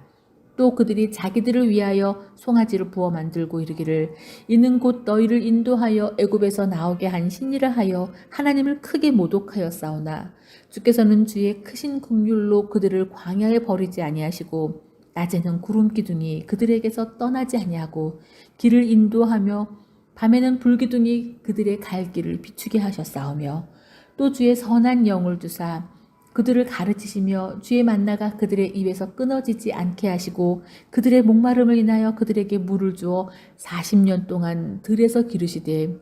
또 그들이 자기들을 위하여 송아지를 부어 만들고 이르기를 이는 곧 너희를 인도하여 애굽에서 나오게 한 신이라 하여 하나님을 크게 모독하였사오나 주께서는 주의 크신 긍휼로 그들을 광야에 버리지 아니하시고 낮에는 구름 기둥이 그들에게서 떠나지 아니하고 길을 인도하며 밤에는 불기둥이 그들의 갈 길을 비추게 하셨사오며 또 주의 선한 영을 주사 그들을 가르치시며 주의 만나가 그들의 입에서 끊어지지 않게 하시고 그들의 목마름을 인하여 그들에게 물을 주어 40년 동안 들에서 기르시되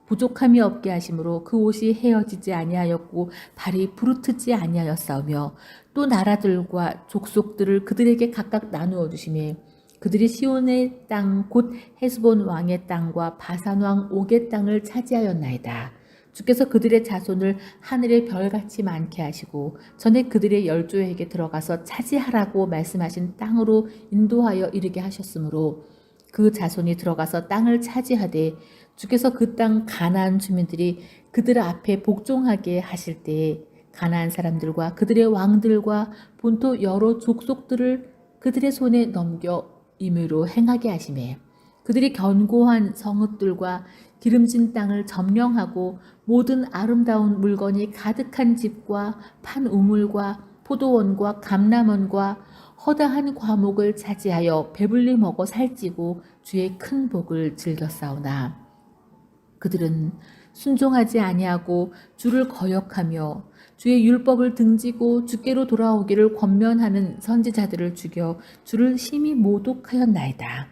부족함이 없게 하심으로 그 옷이 헤어지지 아니하였고 발이 부르트지 아니하였사오며 또 나라들과 족속들을 그들에게 각각 나누어 주시며 그들이 시온의 땅 곧 헤스본 왕의 땅과 바산 왕 옥의 땅을 차지하였나이다. 주께서 그들의 자손을 하늘의 별같이 많게 하시고 전에 그들의 열조에게 들어가서 차지하라고 말씀하신 땅으로 인도하여 이르게 하셨으므로 그 자손이 들어가서 땅을 차지하되 주께서 그 땅 가나안 주민들이 그들 앞에 복종하게 하실 때에 가나안 사람들과 그들의 왕들과 본토 여러 족속들을 그들의 손에 넘겨 임의로 행하게 하시매 그들이 견고한 성읍들과 기름진 땅을 점령하고 모든 아름다운 물건이 가득한 집과 판 우물과 포도원과 감람원과 허다한 과목을 차지하여 배불리 먹어 살찌고 주의 큰 복을 즐겼사오나 그들은 순종하지 아니하고 주를 거역하며 주의 율법을 등지고 주께로 돌아오기를 권면하는 선지자들을 죽여 주를 심히 모독하였나이다.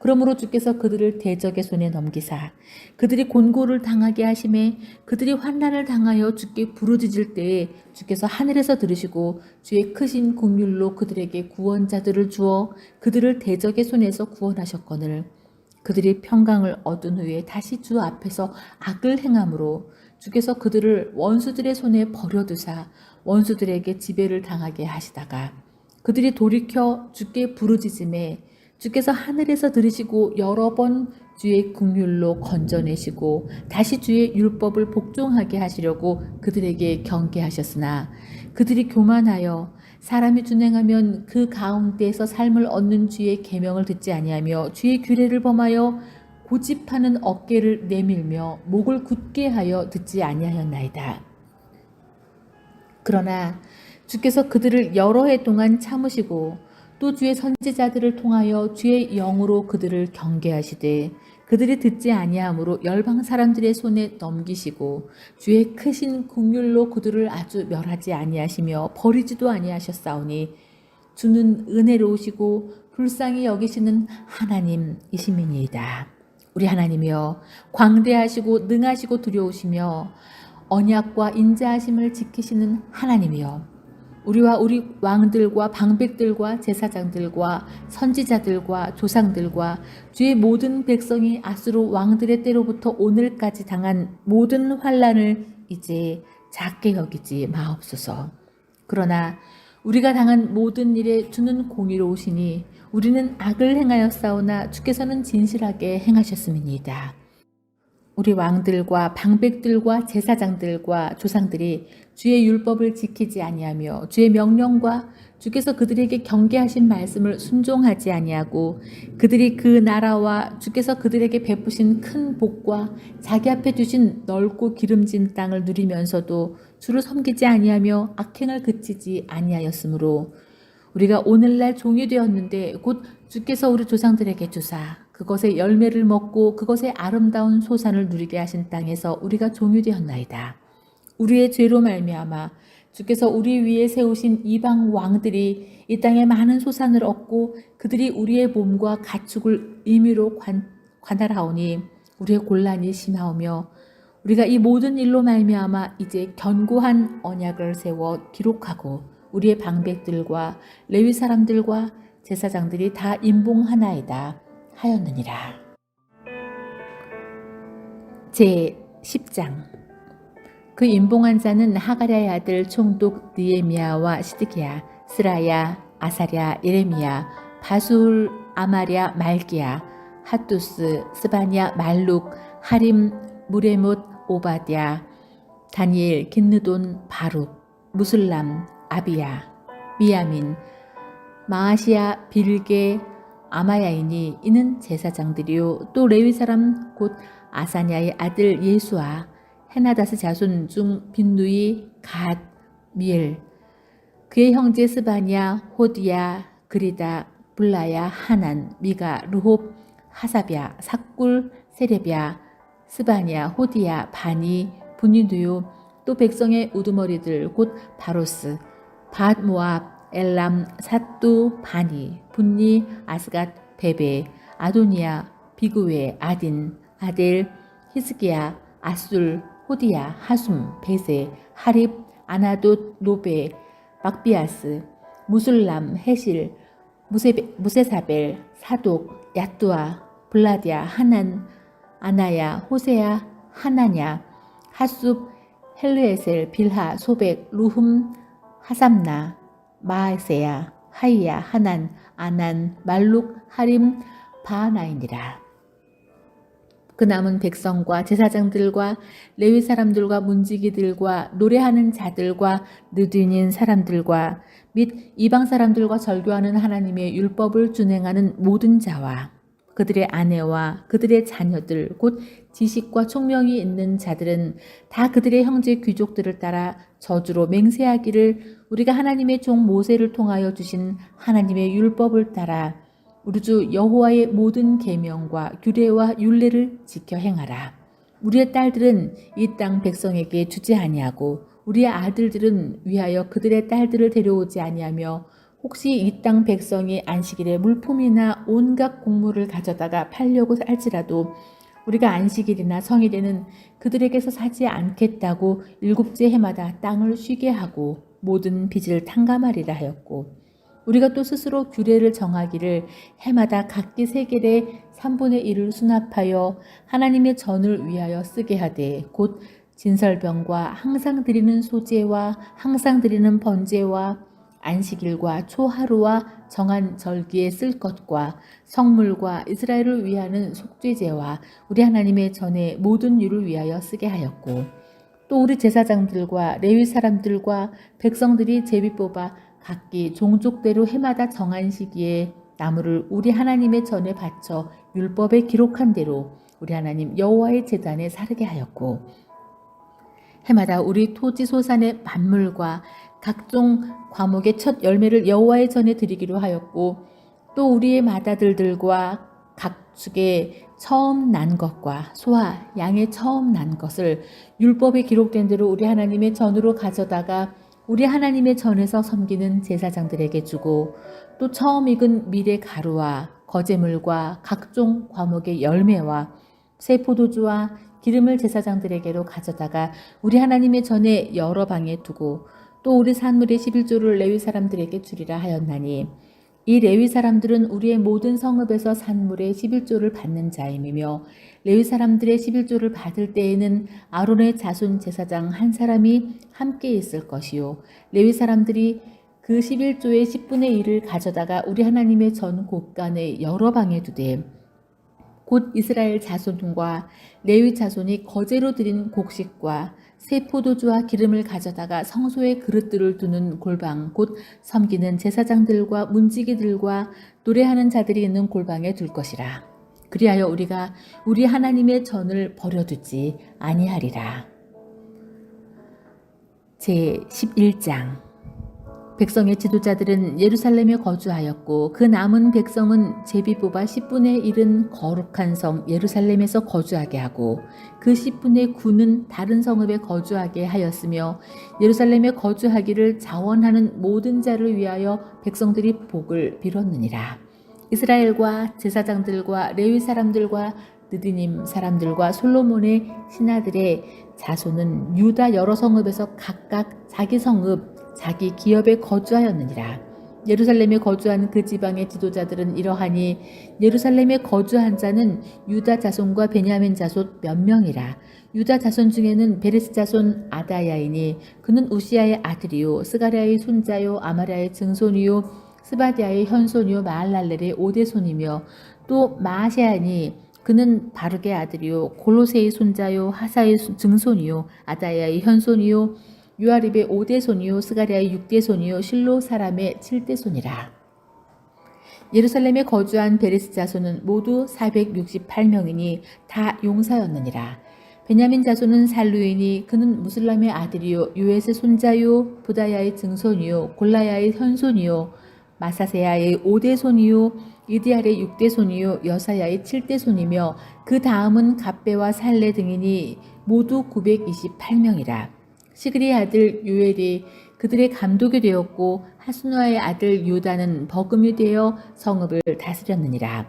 그러므로 주께서 그들을 대적의 손에 넘기사 그들이 곤고를 당하게 하심에 그들이 환난을 당하여 주께 부르짖을 때에 주께서 하늘에서 들으시고 주의 크신 긍휼로 그들에게 구원자들을 주어 그들을 대적의 손에서 구원하셨거늘 그들이 평강을 얻은 후에 다시 주 앞에서 악을 행함으로 주께서 그들을 원수들의 손에 버려두사 원수들에게 지배를 당하게 하시다가 그들이 돌이켜 주께 부르짖음에 주께서 하늘에서 들으시고 여러 번 주의 긍휼로 건져내시고 다시 주의 율법을 복종하게 하시려고 그들에게 경계하셨으나 그들이 교만하여 사람이 준행하면 그 가운데에서 삶을 얻는 주의 계명을 듣지 아니하며 주의 규례를 범하여 고집하는 어깨를 내밀며 목을 굳게 하여 듣지 아니하였나이다. 그러나 주께서 그들을 여러 해 동안 참으시고 또 주의 선지자들을 통하여 주의 영으로 그들을 경계하시되 그들이 듣지 아니하므로 열방 사람들의 손에 넘기시고 주의 크신 긍휼로 그들을 아주 멸하지 아니하시며 버리지도 아니하셨사오니 주는 은혜로우시고 불쌍히 여기시는 하나님이심이니이다. 우리 하나님이여 광대하시고 능하시고 두려우시며 언약과 인자하심을 지키시는 하나님이여 우리와 우리 왕들과 방백들과 제사장들과 선지자들과 조상들과 주의 모든 백성이 아수르 왕들의 때로부터 오늘까지 당한 모든 환난을 이제 작게 여기지 마옵소서. 그러나 우리가 당한 모든 일에 주는 공의로우시니 우리는 악을 행하였사오나 주께서는 진실하게 행하셨음이니이다. 우리 왕들과 방백들과 제사장들과 조상들이 주의 율법을 지키지 아니하며 주의 명령과 주께서 그들에게 경계하신 말씀을 순종하지 아니하고 그들이 그 나라와 주께서 그들에게 베푸신 큰 복과 자기 앞에 두신 넓고 기름진 땅을 누리면서도 주를 섬기지 아니하며 악행을 그치지 아니하였으므로 우리가 오늘날 종이 되었는데 곧 주께서 우리 조상들에게 주사 그것의 열매를 먹고 그것의 아름다운 소산을 누리게 하신 땅에서 우리가 종이 되었나이다. 우리의 죄로 말미암아 주께서 우리 위에 세우신 이방 왕들이 이 땅에 많은 소산을 얻고 그들이 우리의 몸과 가축을 임의로 관할하오니 우리의 곤란이 심하오며 우리가 이 모든 일로 말미암아 이제 견고한 언약을 세워 기록하고 우리의 방백들과 레위 사람들과 제사장들이 다 임봉하나이다 하였느니라. 제 10장. 그 임봉한 자는 하가랴의 아들 총독 느헤미야와 시드기야, 스라야, 아사랴, 예레미야, 바술, 아마랴, 말기야, 핫두스, 스바냐, 말룩, 하림, 무레못, 오바댜, 다니엘, 긴느돈, 바룩, 무술람, 아비야, 미야민, 마아시야, 빌게, 아마야이니 이는 제사장들이요 또 레위 사람 곧 아사냐의 아들 예수아, 헤나다스 자손 중 빈누이, 갓, 미엘, 그의 형제 스바냐, 호디야, 그리다, 블라야, 하난, 미가, 르홉, 하사랴, 삭굴, 세레랴, 스바냐, 호디야, 바니, 분이누요 또 백성의 우두머리들 곧 바로스, 밧 모압, 엘람, 삿두, 바니, 분니, 아스갓, 베베, 아도니아, 비그웨, 아딘, 아델, 히스기야, 아술, 호디야, 하숨, 베세, 하립, 아나돗, 노베, 막비아스, 무술람, 헤실, 무세사벨, 사독, 야뚜아, 블라디아, 하난, 아나야, 호세야, 하나냐, 하숲, 헬르에셀, 빌하, 소백, 루흠, 하삼나, 마아세야, 하이야, 하난, 아난, 말룩, 하림, 바하나이니라. 그 남은 백성과 제사장들과 레위 사람들과 문지기들과 노래하는 자들과 느딘인 사람들과 및 이방 사람들과 절교하는 하나님의 율법을 준행하는 모든 자와 그들의 아내와 그들의 자녀들 곧 지식과 총명이 있는 자들은 다 그들의 형제 귀족들을 따라 저주로 맹세하기를 우리가 하나님의 종 모세를 통하여 주신 하나님의 율법을 따라 우리 주 여호와의 모든 계명과 규례와 율례를 지켜 행하라. 우리의 딸들은 이 땅 백성에게 주지 아니하고 우리의 아들들은 위하여 그들의 딸들을 데려오지 아니하며 혹시 이 땅 백성이 안식일에 물품이나 온갖 곡물을 가져다가 팔려고 할지라도 우리가 안식일이나 성일에는 그들에게서 사지 않겠다고 일곱째 해마다 땅을 쉬게 하고 모든 빚을 탕감하리라 하였고 우리가 또 스스로 규례를 정하기를 해마다 각기 세겔의 3분의 1을 수납하여 하나님의 전을 위하여 쓰게 하되 곧 진설병과 항상 드리는 소제와 항상 드리는 번제와 안식일과 초하루와 정한 절기에 쓸 것과 성물과 이스라엘을 위하는 속죄제와 우리 하나님의 전의 모든 일을 위하여 쓰게 하였고 또 우리 제사장들과 레위 사람들과 백성들이 제비 뽑아 각기 종족대로 해마다 정한 시기에 나무를 우리 하나님의 전에 바쳐 율법에 기록한 대로 우리 하나님 여호와의 제단에 사르게 하였고 해마다 우리 토지 소산의 만물과 각종 과목의 첫 열매를 여호와의 전에 드리기로 하였고 또 우리의 맏아들들과 각축의 처음 난 것과 소와 양의 처음 난 것을 율법에 기록된 대로 우리 하나님의 전으로 가져다가 우리 하나님의 전에서 섬기는 제사장들에게 주고 또 처음 익은 밀의 가루와 거제물과 각종 과목의 열매와 새 포도주와 기름을 제사장들에게로 가져다가 우리 하나님의 전에 여러 방에 두고 또 우리 산물의 11조를 레위 사람들에게 주리라 하였나니 이 레위 사람들은 우리의 모든 성읍에서 산물의 11조를 받는 자임이며 레위 사람들의 11조를 받을 때에는 아론의 자손 제사장 한 사람이 함께 있을 것이요 레위 사람들이 그 11조의 10분의 1을 가져다가 우리 하나님의 전 곳간의 여러 방에 두되 곧 이스라엘 자손과 레위 자손이 거제로 드린 곡식과 새 포도주와 기름을 가져다가 성소의 그릇들을 두는 골방, 곧 섬기는 제사장들과 문지기들과 노래하는 자들이 있는 골방에 둘 것이라. 그리하여 우리가 우리 하나님의 전을 버려두지 아니하리라. 제11장. 백성의 지도자들은 예루살렘에 거주하였고 그 남은 백성은 제비 뽑아 10분의 1은 거룩한 성 예루살렘에서 거주하게 하고 그 10분의 9는 다른 성읍에 거주하게 하였으며 예루살렘에 거주하기를 자원하는 모든 자를 위하여 백성들이 복을 빌었느니라. 이스라엘과 제사장들과 레위 사람들과 느디님 사람들과 솔로몬의 신하들의 자손은 유다 여러 성읍에서 각각 자기 성읍 자기 기업에 거주하였느니라. 예루살렘에 거주한 그 지방의 지도자들은 이러하니 예루살렘에 거주한 자는 유다 자손과 베냐민 자손 몇 명이라. 유다 자손 중에는 베레스 자손 아다야이니 그는 우시아의 아들이요 스가랴의 손자요 아마랴의 증손이요 스바디아의 현손이요 마알랄렐의 오대손이며 또 마아세아니 그는 바룩의 아들이요 골로세의 손자요 하사의 증손이요 아다야의 현손이요 유아립의 5대손이요 스가랴의 6대손이요 실로 사람의 7대손이라. 예루살렘에 거주한 베레스 자손은 모두 468명이니 다 용사였느니라. 베냐민 자손은 살루이니 그는 무슬람의 아들이요 요에스의 손자요 부다야의 증손이요 골라야의 현손이요 마사세야의 5대손이요 이디알의 6대손이요 여사야의 7대손이며 그 다음은 갑배와 살레 등이니 모두 928명이라. 시그리의 아들 요엘이 그들의 감독이 되었고 하수누아의 아들 요다는 버금이 되어 성읍을 다스렸느니라.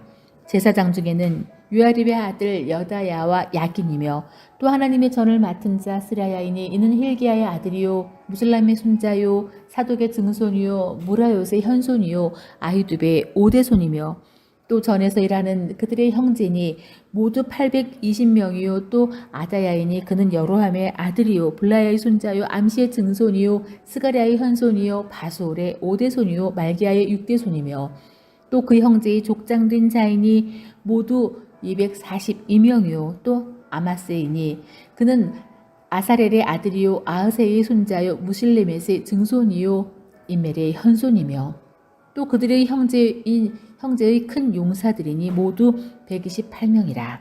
제사장 중에는 유아립의 아들 여다야와 야긴이며 또 하나님의 전을 맡은 자 스라야이니 이는 힐기야의 아들이요 무슬람의 손자요 사독의 증손이요 무라요스의 현손이요 아히두베의 5대손이며 또 전에서 일하는 그들의 형제니 모두 820명이요 또 아다야이니 그는 여로함의 아들이요 블라야의 손자요 암시의 증손이요 스가랴의 현손이요 바솔의 5대손이요 말기야의 6대손이며 또 그 형제의 족장된 자이니 모두 242명이요 또 아마스이니 그는 아사렐의 아들이요 아흐세의 손자요 무실레멧의 증손이요 이멜의 현손이며 또 그들의 형제의 큰 용사들이니 모두 128명이라.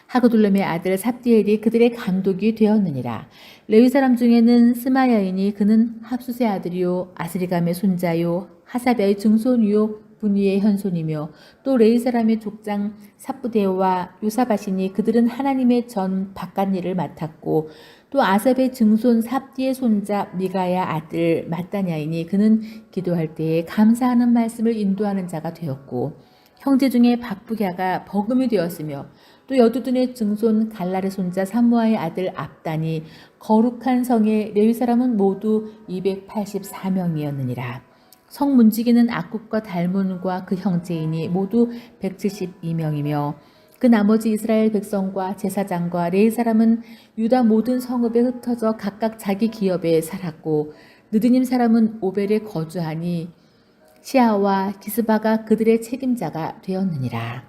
하그둘렘의 아들 삽디엘이 그들의 감독이 되었느니라. 레위 사람 중에는 스마야이니 그는 합수세 아들이요 아스리감의 손자요 하사비아의 증손이요 분위의 현손이며 또 레위 사람의 족장 삽부데와 요사바시니 그들은 하나님의 전 바깥일을 맡았고 또 아삽의 증손 삽디의 손자 미가야 아들 마따냐이니 그는 기도할 때에 감사하는 말씀을 인도하는 자가 되었고 형제 중에 박부갸가 버금이 되었으며 또 여두둔의 증손 갈랄의 손자 삼무아의 아들 압단이 거룩한 성의 레위 사람은 모두 284명이었느니라. 성 문지기는 악굽과 달문과 그 형제이니 모두 172명이며 그 나머지 이스라엘 백성과 제사장과 레위 사람은 유다 모든 성읍에 흩어져 각각 자기 기업에 살았고 느드님 사람은 오벨에 거주하니 시아와 기스바가 그들의 책임자가 되었느니라.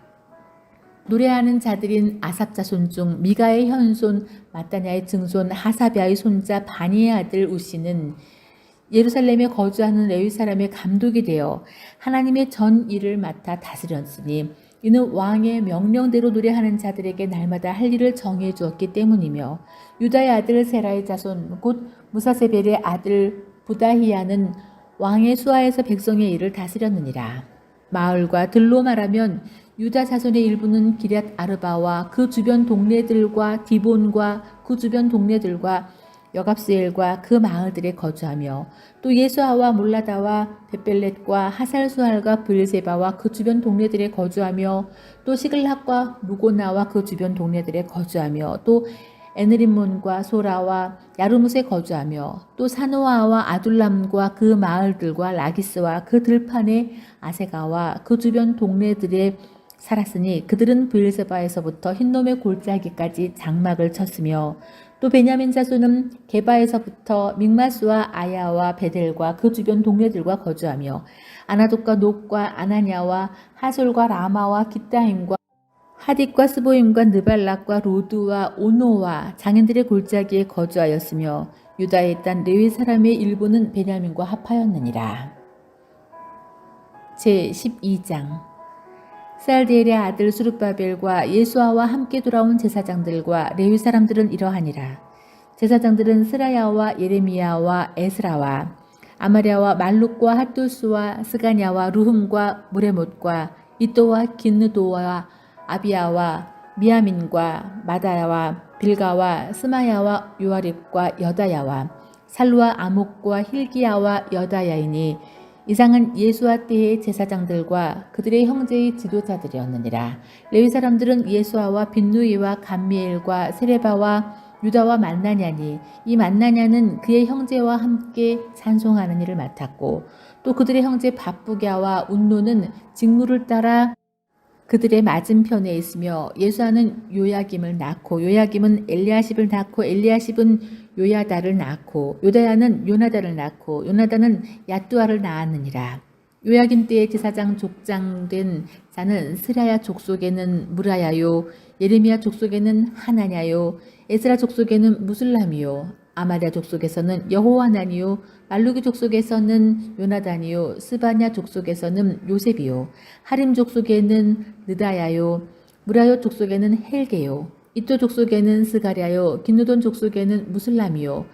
노래하는 자들인 아삽 자손 중 미가의 현손 마따냐의 증손 하사비아의 손자 바니의 아들 우시는 예루살렘에 거주하는 레위 사람의 감독이 되어 하나님의 전 일을 맡아 다스렸으니 이는 왕의 명령대로 노래하는 자들에게 날마다 할 일을 정해 주었기 때문이며 유다의 아들 세라의 자손 곧 무사세벨의 아들 부다히야는 왕의 수하에서 백성의 일을 다스렸느니라. 마을과 들로 말하면 유다 자손의 일부는 기럇 아르바와 그 주변 동네들과 디본과 그 주변 동네들과 여갑스엘과 그 마을들에 거주하며 또 예수아와 몰라다와 벳벨렛과 하살수알과 브엘세바와 그 주변 동네들에 거주하며 또 시글락과 무고나와 그 주변 동네들에 거주하며 또 에느림몬과 소라와 야르뭇에 거주하며 또 사노아와 아둘람과 그 마을들과 라기스와 그 들판의 아세가와 그 주변 동네들에 살았으니 그들은 브엘세바에서부터 흰놈의 골짜기까지 장막을 쳤으며 또 베냐민 자손은 게바에서부터 믹마스와 아야와 베델과 그 주변 동네들과 거주하며 아나돗과 녹과 아나냐와 하솔과 라마와 기타임과 하딕과 스보임과 느발락과 로드와 오노와 장인들의 골짜기에 거주하였으며 유다에 있던 레위 사람의 일부는 베냐민과 합하였느니라. 제12장 살디엘의 아들 수룹바벨과 예수아와 함께 돌아온 제사장들과 레위 사람들은 이러하니라. 제사장들은 스라야와 예레미야와 에스라와 아마랴와 말룩과 핫두스와 스가냐와 루흠과 무레못과 이또와 긴느도와 아비야와 미야민과 마다야와 빌가와 스마야와 요아립과 여다야와 살루와 아목과 힐기야와 여다야이니 이상은 예수아 때의 제사장들과 그들의 형제의 지도자들이었느니라. 레위 사람들은 예수아와 빈누이와 감미엘과 세레바와 유다와 만나냐니 이 만나냐는 그의 형제와 함께 찬송하는 일을 맡았고 또 그들의 형제 바쁘갸와 운노는 직무를 따라 그들의 맞은편에 있으며 예수아는 요야김을 낳고 요야김은 엘리야십을 낳고 엘리야십은 요야다를 낳고 요다야는 요나단을 낳고 요나단은 야뚜아를 낳았느니라. 요야김 때의 제사장 족장된 자는 스라야 족속에는 무라야요 예레미야 족속에는 하나냐요 에스라 족속에는 무슬람이요 아마랴 족속에서는 여호와나니요 말루기 족속에서는 요나단이요 스바냐 족속에서는 요셉이요 하림 족속에는 느다야요 무라요 족속에는 헬게요 이또 족속에는 스가랴요 긴누돈 족속에는 무슬람이요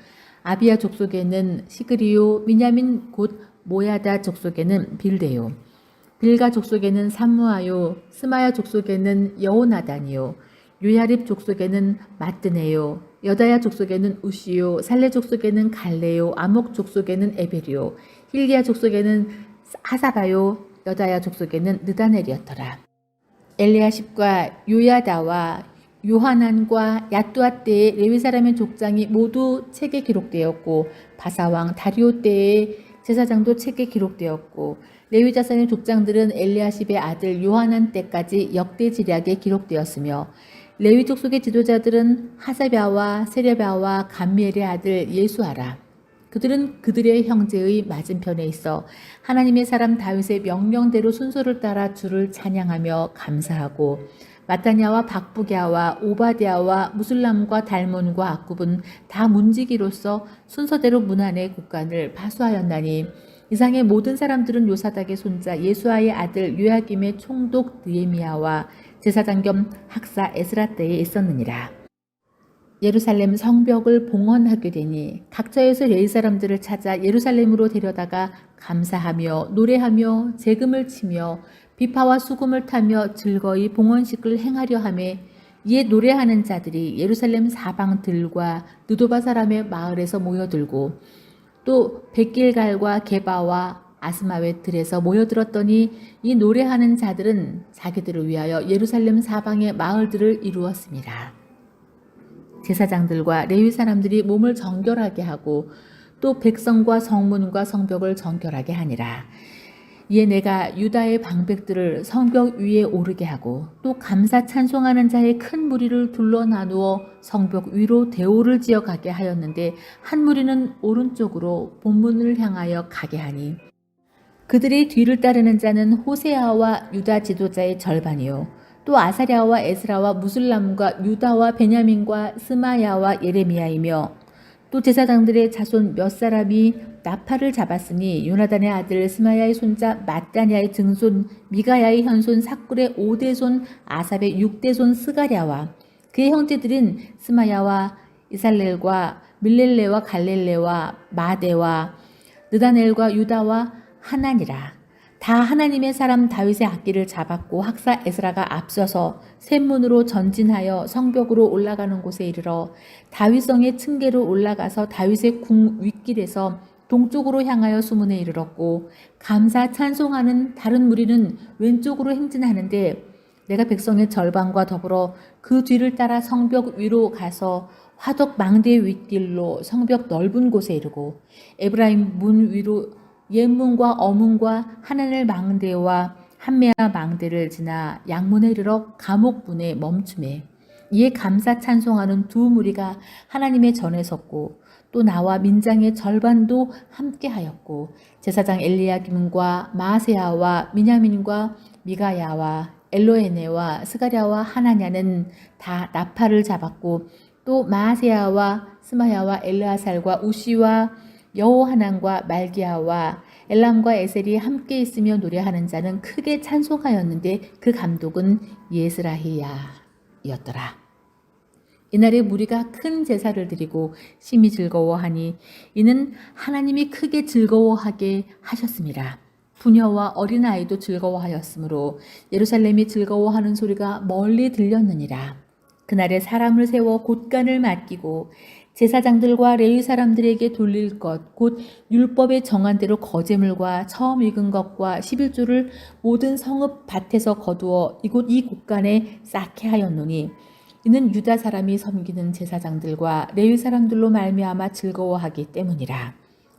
아비야 족속에는 시그리요 미냐민 곧 모야다 족속에는 빌데요 빌가 족속에는 삼무아요 스마야 족속에는 여호나단이요 요야립 족속에는 마뜨네요 여다야 족속에는 우시요 살레 족속에는 갈레요 아목 족속에는 에벨이요 힐기야 족속에는 하사바요 여다야 족속에는 느다넬이었더라. 엘리야십과 요야다와 요하난과 야뚜아 때의 레위 사람의 족장이 모두 책에 기록되었고 바사왕 다리오 때의 제사장도 책에 기록되었고 레위 자손의 족장들은 엘리야십의 아들 요하난 때까지 역대지략에 기록되었으며 레위 족속의 지도자들은 하사랴와 세레바와 감미엘의 아들 예수아라. 그들은 그들의 형제의 맞은편에 있어 하나님의 사람 다윗의 명령대로 순서를 따라 주를 찬양하며 감사하고 마타냐와 박부갸와 오바댜와 무슬람과 달몬과 악굽은 다 문지기로서 순서대로 문 안의 곳간을 파수하였나니 이상의 모든 사람들은 요사닥의 손자 예수아의 아들 요야김의 총독 느헤미야와 제사장 겸 학사 에스라 때에 있었느니라. 예루살렘 성벽을 봉헌하게 되니 각처에서 레위 사람들을 찾아 예루살렘으로 데려다가 감사하며 노래하며 재금을 치며 비파와 수금을 타며 즐거이 봉헌식을 행하려 하매 이에 노래하는 자들이 예루살렘 사방들과 느도바 사람의 마을에서 모여들고 또 백길갈과 게바와 아스마웻 들에서 모여들었더니 이 노래하는 자들은 자기들을 위하여 예루살렘 사방의 마을들을 이루었습니다. 제사장들과 레위 사람들이 몸을 정결하게 하고 또 백성과 성문과 성벽을 정결하게 하니라. 이에 내가 유다의 방백들을 성벽 위에 오르게 하고 또 감사 찬송하는 자의 큰 무리를 둘러 나누어 성벽 위로 대오를 지어 가게 하였는데 한 무리는 오른쪽으로 본문을 향하여 가게 하니 그들의 뒤를 따르는 자는 호세아와 유다 지도자의 절반이요 또 아사랴와 에스라와 무슬람과 유다와 베냐민과 스마야와 예레미야이며 또 제사장들의 자손 몇 사람이 나팔을 잡았으니 요나단의 아들 스마야의 손자 마따냐의 증손 미가야의 현손 삭굴의 5대손 아삽의 6대손 스가랴와 그의 형제들인 스마야와 이살렐과 밀렐레와 갈렐레와 마데와 느다넬과 유다와 하나니라. 다 하나님의 사람 다윗의 악기를 잡았고 학사 에스라가 앞서서 샘문으로 전진하여 성벽으로 올라가는 곳에 이르러 다윗성의 층계로 올라가서 다윗의 궁 윗길에서 동쪽으로 향하여 수문에 이르렀고 감사 찬송하는 다른 무리는 왼쪽으로 행진하는데 내가 백성의 절반과 더불어 그 뒤를 따라 성벽 위로 가서 화덕 망대 윗길로 성벽 넓은 곳에 이르고 에브라임 문 위로 옛문과 어문과 하나넬 망대와 한메아 망대를 지나 양문에 이르러 감옥문에 멈춤에 이에 감사 찬송하는 두 무리가 하나님의 전에 섰고 또 나와 민장의 절반도 함께하였고 제사장 엘리야김과 마세야와 미냐민과 미가야와 엘로에네와 스가랴와 하나냐는 다 나팔을 잡았고 또 마아세야와 스마야와 엘르아살과 우시와 여호하난과 말기야와 엘람과 에셀이 함께 있으며 노래하는 자는 크게 찬송하였는데 그 감독은 예스라히야였더라. 이날에 무리가 큰 제사를 드리고 심히 즐거워하니 이는 하나님이 크게 즐거워하게 하셨습니다. 부녀와 어린아이도 즐거워하였으므로 예루살렘이 즐거워하는 소리가 멀리 들렸느니라. 그날에 사람을 세워 곳간을 맡기고 제사장들과 레위 사람들에게 돌릴 것 곧 율법에 정한 대로 거제물과 처음 익은 것과 11조를 모든 성읍 밭에서 거두어 이곳 이 곳간에 쌓게 하였노니 이는 유다 사람이 섬기는 제사장들과 레위 사람들로 말미암아 즐거워하기 때문이라.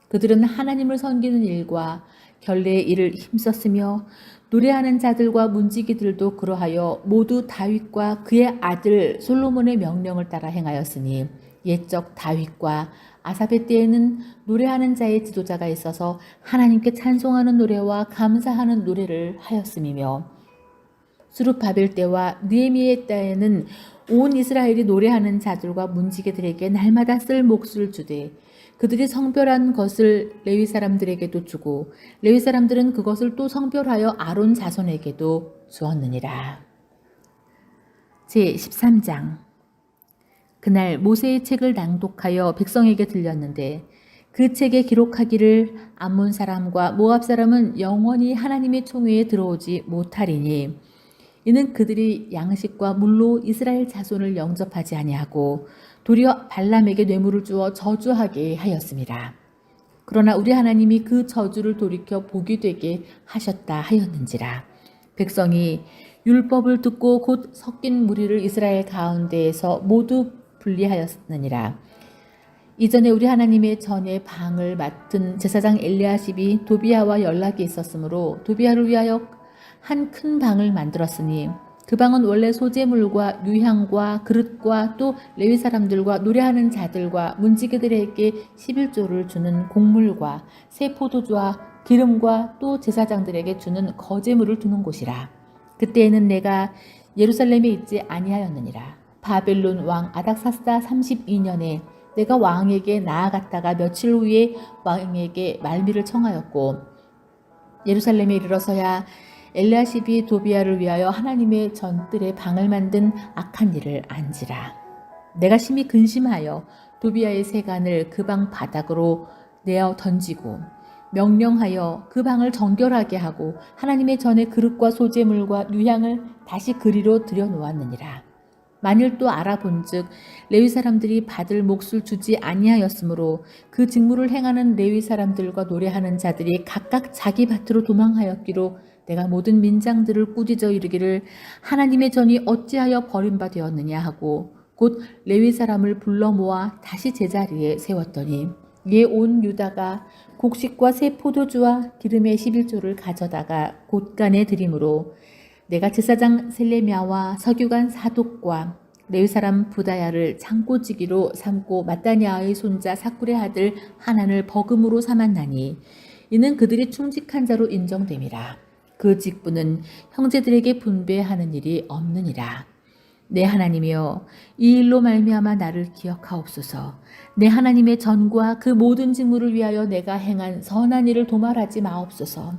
그들은 하나님을 섬기는 일과 결례의 일을 힘썼으며 노래하는 자들과 문지기들도 그러하여 모두 다윗과 그의 아들 솔로몬의 명령을 따라 행하였으니 옛적 다윗과 아삽의 때에는 노래하는 자의 지도자가 있어서 하나님께 찬송하는 노래와 감사하는 노래를 하였음이며 수룹바벨 때와 느헤미야 때에는 온 이스라엘이 노래하는 자들과 문지기들에게 날마다 쓸 몫을 주되 그들이 성별한 것을 레위 사람들에게도 주고 레위 사람들은 그것을 또 성별하여 아론 자손에게도 주었느니라. 제13장. 그날 모세의 책을 낭독하여 백성에게 들렸는데 그 책에 기록하기를 암몬 사람과 모압 사람은 영원히 하나님의 총회에 들어오지 못하리니 이는 그들이 양식과 물로 이스라엘 자손을 영접하지 아니하고 도리어 발람에게 뇌물을 주어 저주하게 하였습니다. 그러나 우리 하나님이 그 저주를 돌이켜 복이 되게 하셨다 하였는지라. 백성이 율법을 듣고 곧 섞인 무리를 이스라엘 가운데에서 모두 분리하였느니라. 이전에 우리 하나님의 전에 방을 맡은 제사장 엘리야십이 도비야와 연락이 있었으므로 도비야를 위하여 한 큰 방을 만들었으니 그 방은 원래 소재물과 유향과 그릇과 또 레위 사람들과 노래하는 자들과 문지기들에게 11조를 주는 곡물과 새 포도주와 기름과 또 제사장들에게 주는 거제물을 두는 곳이라. 그때에는 내가 예루살렘에 있지 아니하였느니라. 바벨론 왕 아닥사스다 32년에 내가 왕에게 나아갔다가 며칠 후에 왕에게 말미를 청하였고 예루살렘에 이르러서야 엘리야십이 도비야를 위하여 하나님의 전뜰에 방을 만든 악한 일을 안지라. 내가 심히 근심하여 도비야의 세간을 그 방 바닥으로 내어 던지고 명령하여 그 방을 정결하게 하고 하나님의 전에 그릇과 소재물과 유향을 다시 그리로 들여놓았느니라. 만일 또 알아본즉 레위 사람들이 받을 몫을 주지 아니하였으므로 그 직무를 행하는 레위 사람들과 노래하는 자들이 각각 자기 밭으로 도망하였기로 내가 모든 민장들을 꾸짖어 이르기를 하나님의 전이 어찌하여 버림바 되었느냐 하고 곧 레위 사람을 불러 모아 다시 제자리에 세웠더니 이에 온 유다가 곡식과 새 포도주와 기름의 11조를 가져다가 곳간에 드림으로 내가 제사장 셀레미야와 서기관 사독과 레위 사람 부다야를 창고지기로 삼고 마따냐의 손자 사꿀의 아들 하난을 버금으로 삼았나니 이는 그들이 충직한 자로 인정됨이라. 그 직분은 형제들에게 분배하는 일이 없느니라. 내 하나님이여 이 일로 말미암아 나를 기억하옵소서. 내 하나님의 전과 그 모든 직무를 위하여 내가 행한 선한 일을 도말하지 마옵소서.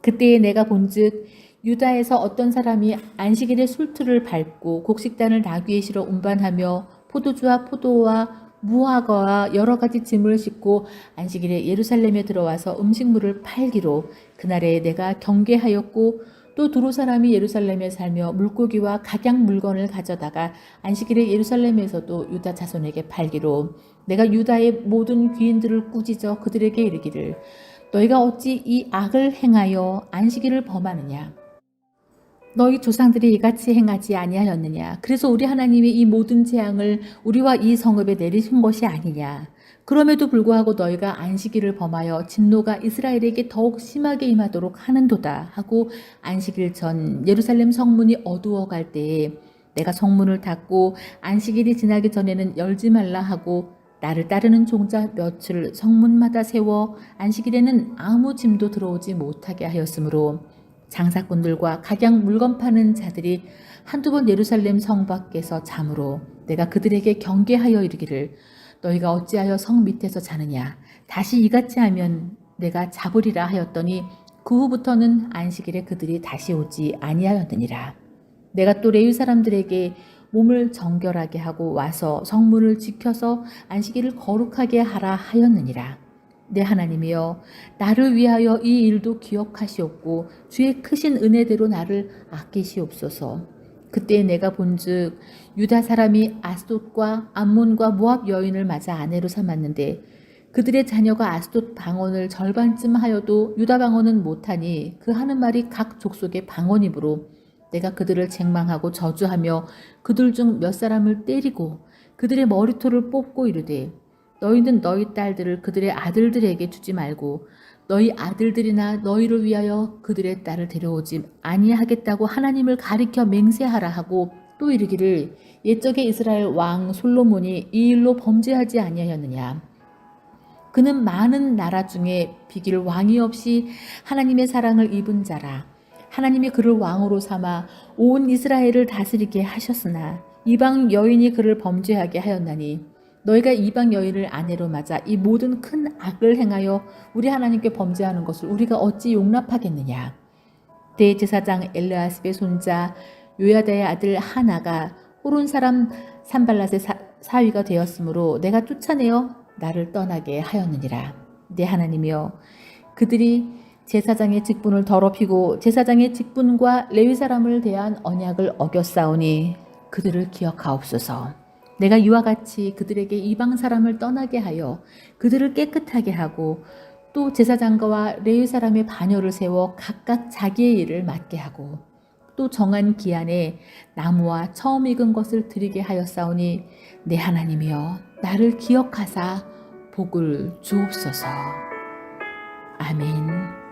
그때에 내가 본즉 유다에서 어떤 사람이 안식일에 술틀을 밟고 곡식단을 나귀에 실어 운반하며 포도주와 포도와 무화과와 여러 가지 짐을 싣고 안식일에 예루살렘에 들어와서 음식물을 팔기로 그날에 내가 경계하였고 또 두로 사람이 예루살렘에 살며 물고기와 각양 물건을 가져다가 안식일에 예루살렘에서도 유다 자손에게 팔기로 내가 유다의 모든 귀인들을 꾸짖어 그들에게 이르기를 너희가 어찌 이 악을 행하여 안식일을 범하느냐. 너희 조상들이 이같이 행하지 아니하였느냐. 그래서 우리 하나님이 이 모든 재앙을 우리와 이 성읍에 내리신 것이 아니냐. 그럼에도 불구하고 너희가 안식일을 범하여 진노가 이스라엘에게 더욱 심하게 임하도록 하는도다 하고 안식일 전 예루살렘 성문이 어두워갈 때에 내가 성문을 닫고 안식일이 지나기 전에는 열지 말라 하고 나를 따르는 종자 몇을 성문마다 세워 안식일에는 아무 짐도 들어오지 못하게 하였으므로 장사꾼들과 각양 물건 파는 자들이 한두 번 예루살렘 성 밖에서 잠으로 내가 그들에게 경계하여 이르기를 너희가 어찌하여 성 밑에서 자느냐 다시 이같이 하면 내가 잡으리라 하였더니 그 후부터는 안식일에 그들이 다시 오지 아니하였느니라. 내가 또 레위 사람들에게 몸을 정결하게 하고 와서 성문을 지켜서 안식일을 거룩하게 하라 하였느니라. 내 하나님이여 나를 위하여 이 일도 기억하시옵고 주의 크신 은혜대로 나를 아끼시옵소서. 그때 내가 본즉 유다 사람이 아스돗과 암몬과 모압 여인을 맞아 아내로 삼았는데 그들의 자녀가 아스돗 방언을 절반쯤 하여도 유다 방언은 못하니 그 하는 말이 각 족속의 방언이므로 내가 그들을 책망하고 저주하며 그들 중 몇 사람을 때리고 그들의 머리털을 뽑고 이르되 너희는 너희 딸들을 그들의 아들들에게 주지 말고 너희 아들들이나 너희를 위하여 그들의 딸을 데려오지 아니하겠다고 하나님을 가리켜 맹세하라 하고 또 이르기를 옛적에 이스라엘 왕 솔로몬이 이 일로 범죄하지 아니하였느냐. 그는 많은 나라 중에 비길 왕이 없이 하나님의 사랑을 입은 자라. 하나님이 그를 왕으로 삼아 온 이스라엘을 다스리게 하셨으나 이방 여인이 그를 범죄하게 하였나니 너희가 이방 여인을 아내로 맞아 이 모든 큰 악을 행하여 우리 하나님께 범죄하는 것을 우리가 어찌 용납하겠느냐. 대제사장 엘르아십의 손자 요야다의 아들 하나가 호론 사람 산발랏의 사위가 되었으므로 내가 쫓아내어 나를 떠나게 하였느니라. 내 하나님이여 그들이 제사장의 직분을 더럽히고 제사장의 직분과 레위 사람을 대한 언약을 어겼사오니 그들을 기억하옵소서. 내가 이와 같이 그들에게 이방 사람을 떠나게 하여 그들을 깨끗하게 하고 또 제사장과 레위 사람의 반열을 세워 각각 자기의 일을 맡게 하고 또 정한 기한에 나무와 처음 익은 것을 드리게 하였사오니 내 하나님이여 나를 기억하사 복을 주옵소서. 아멘.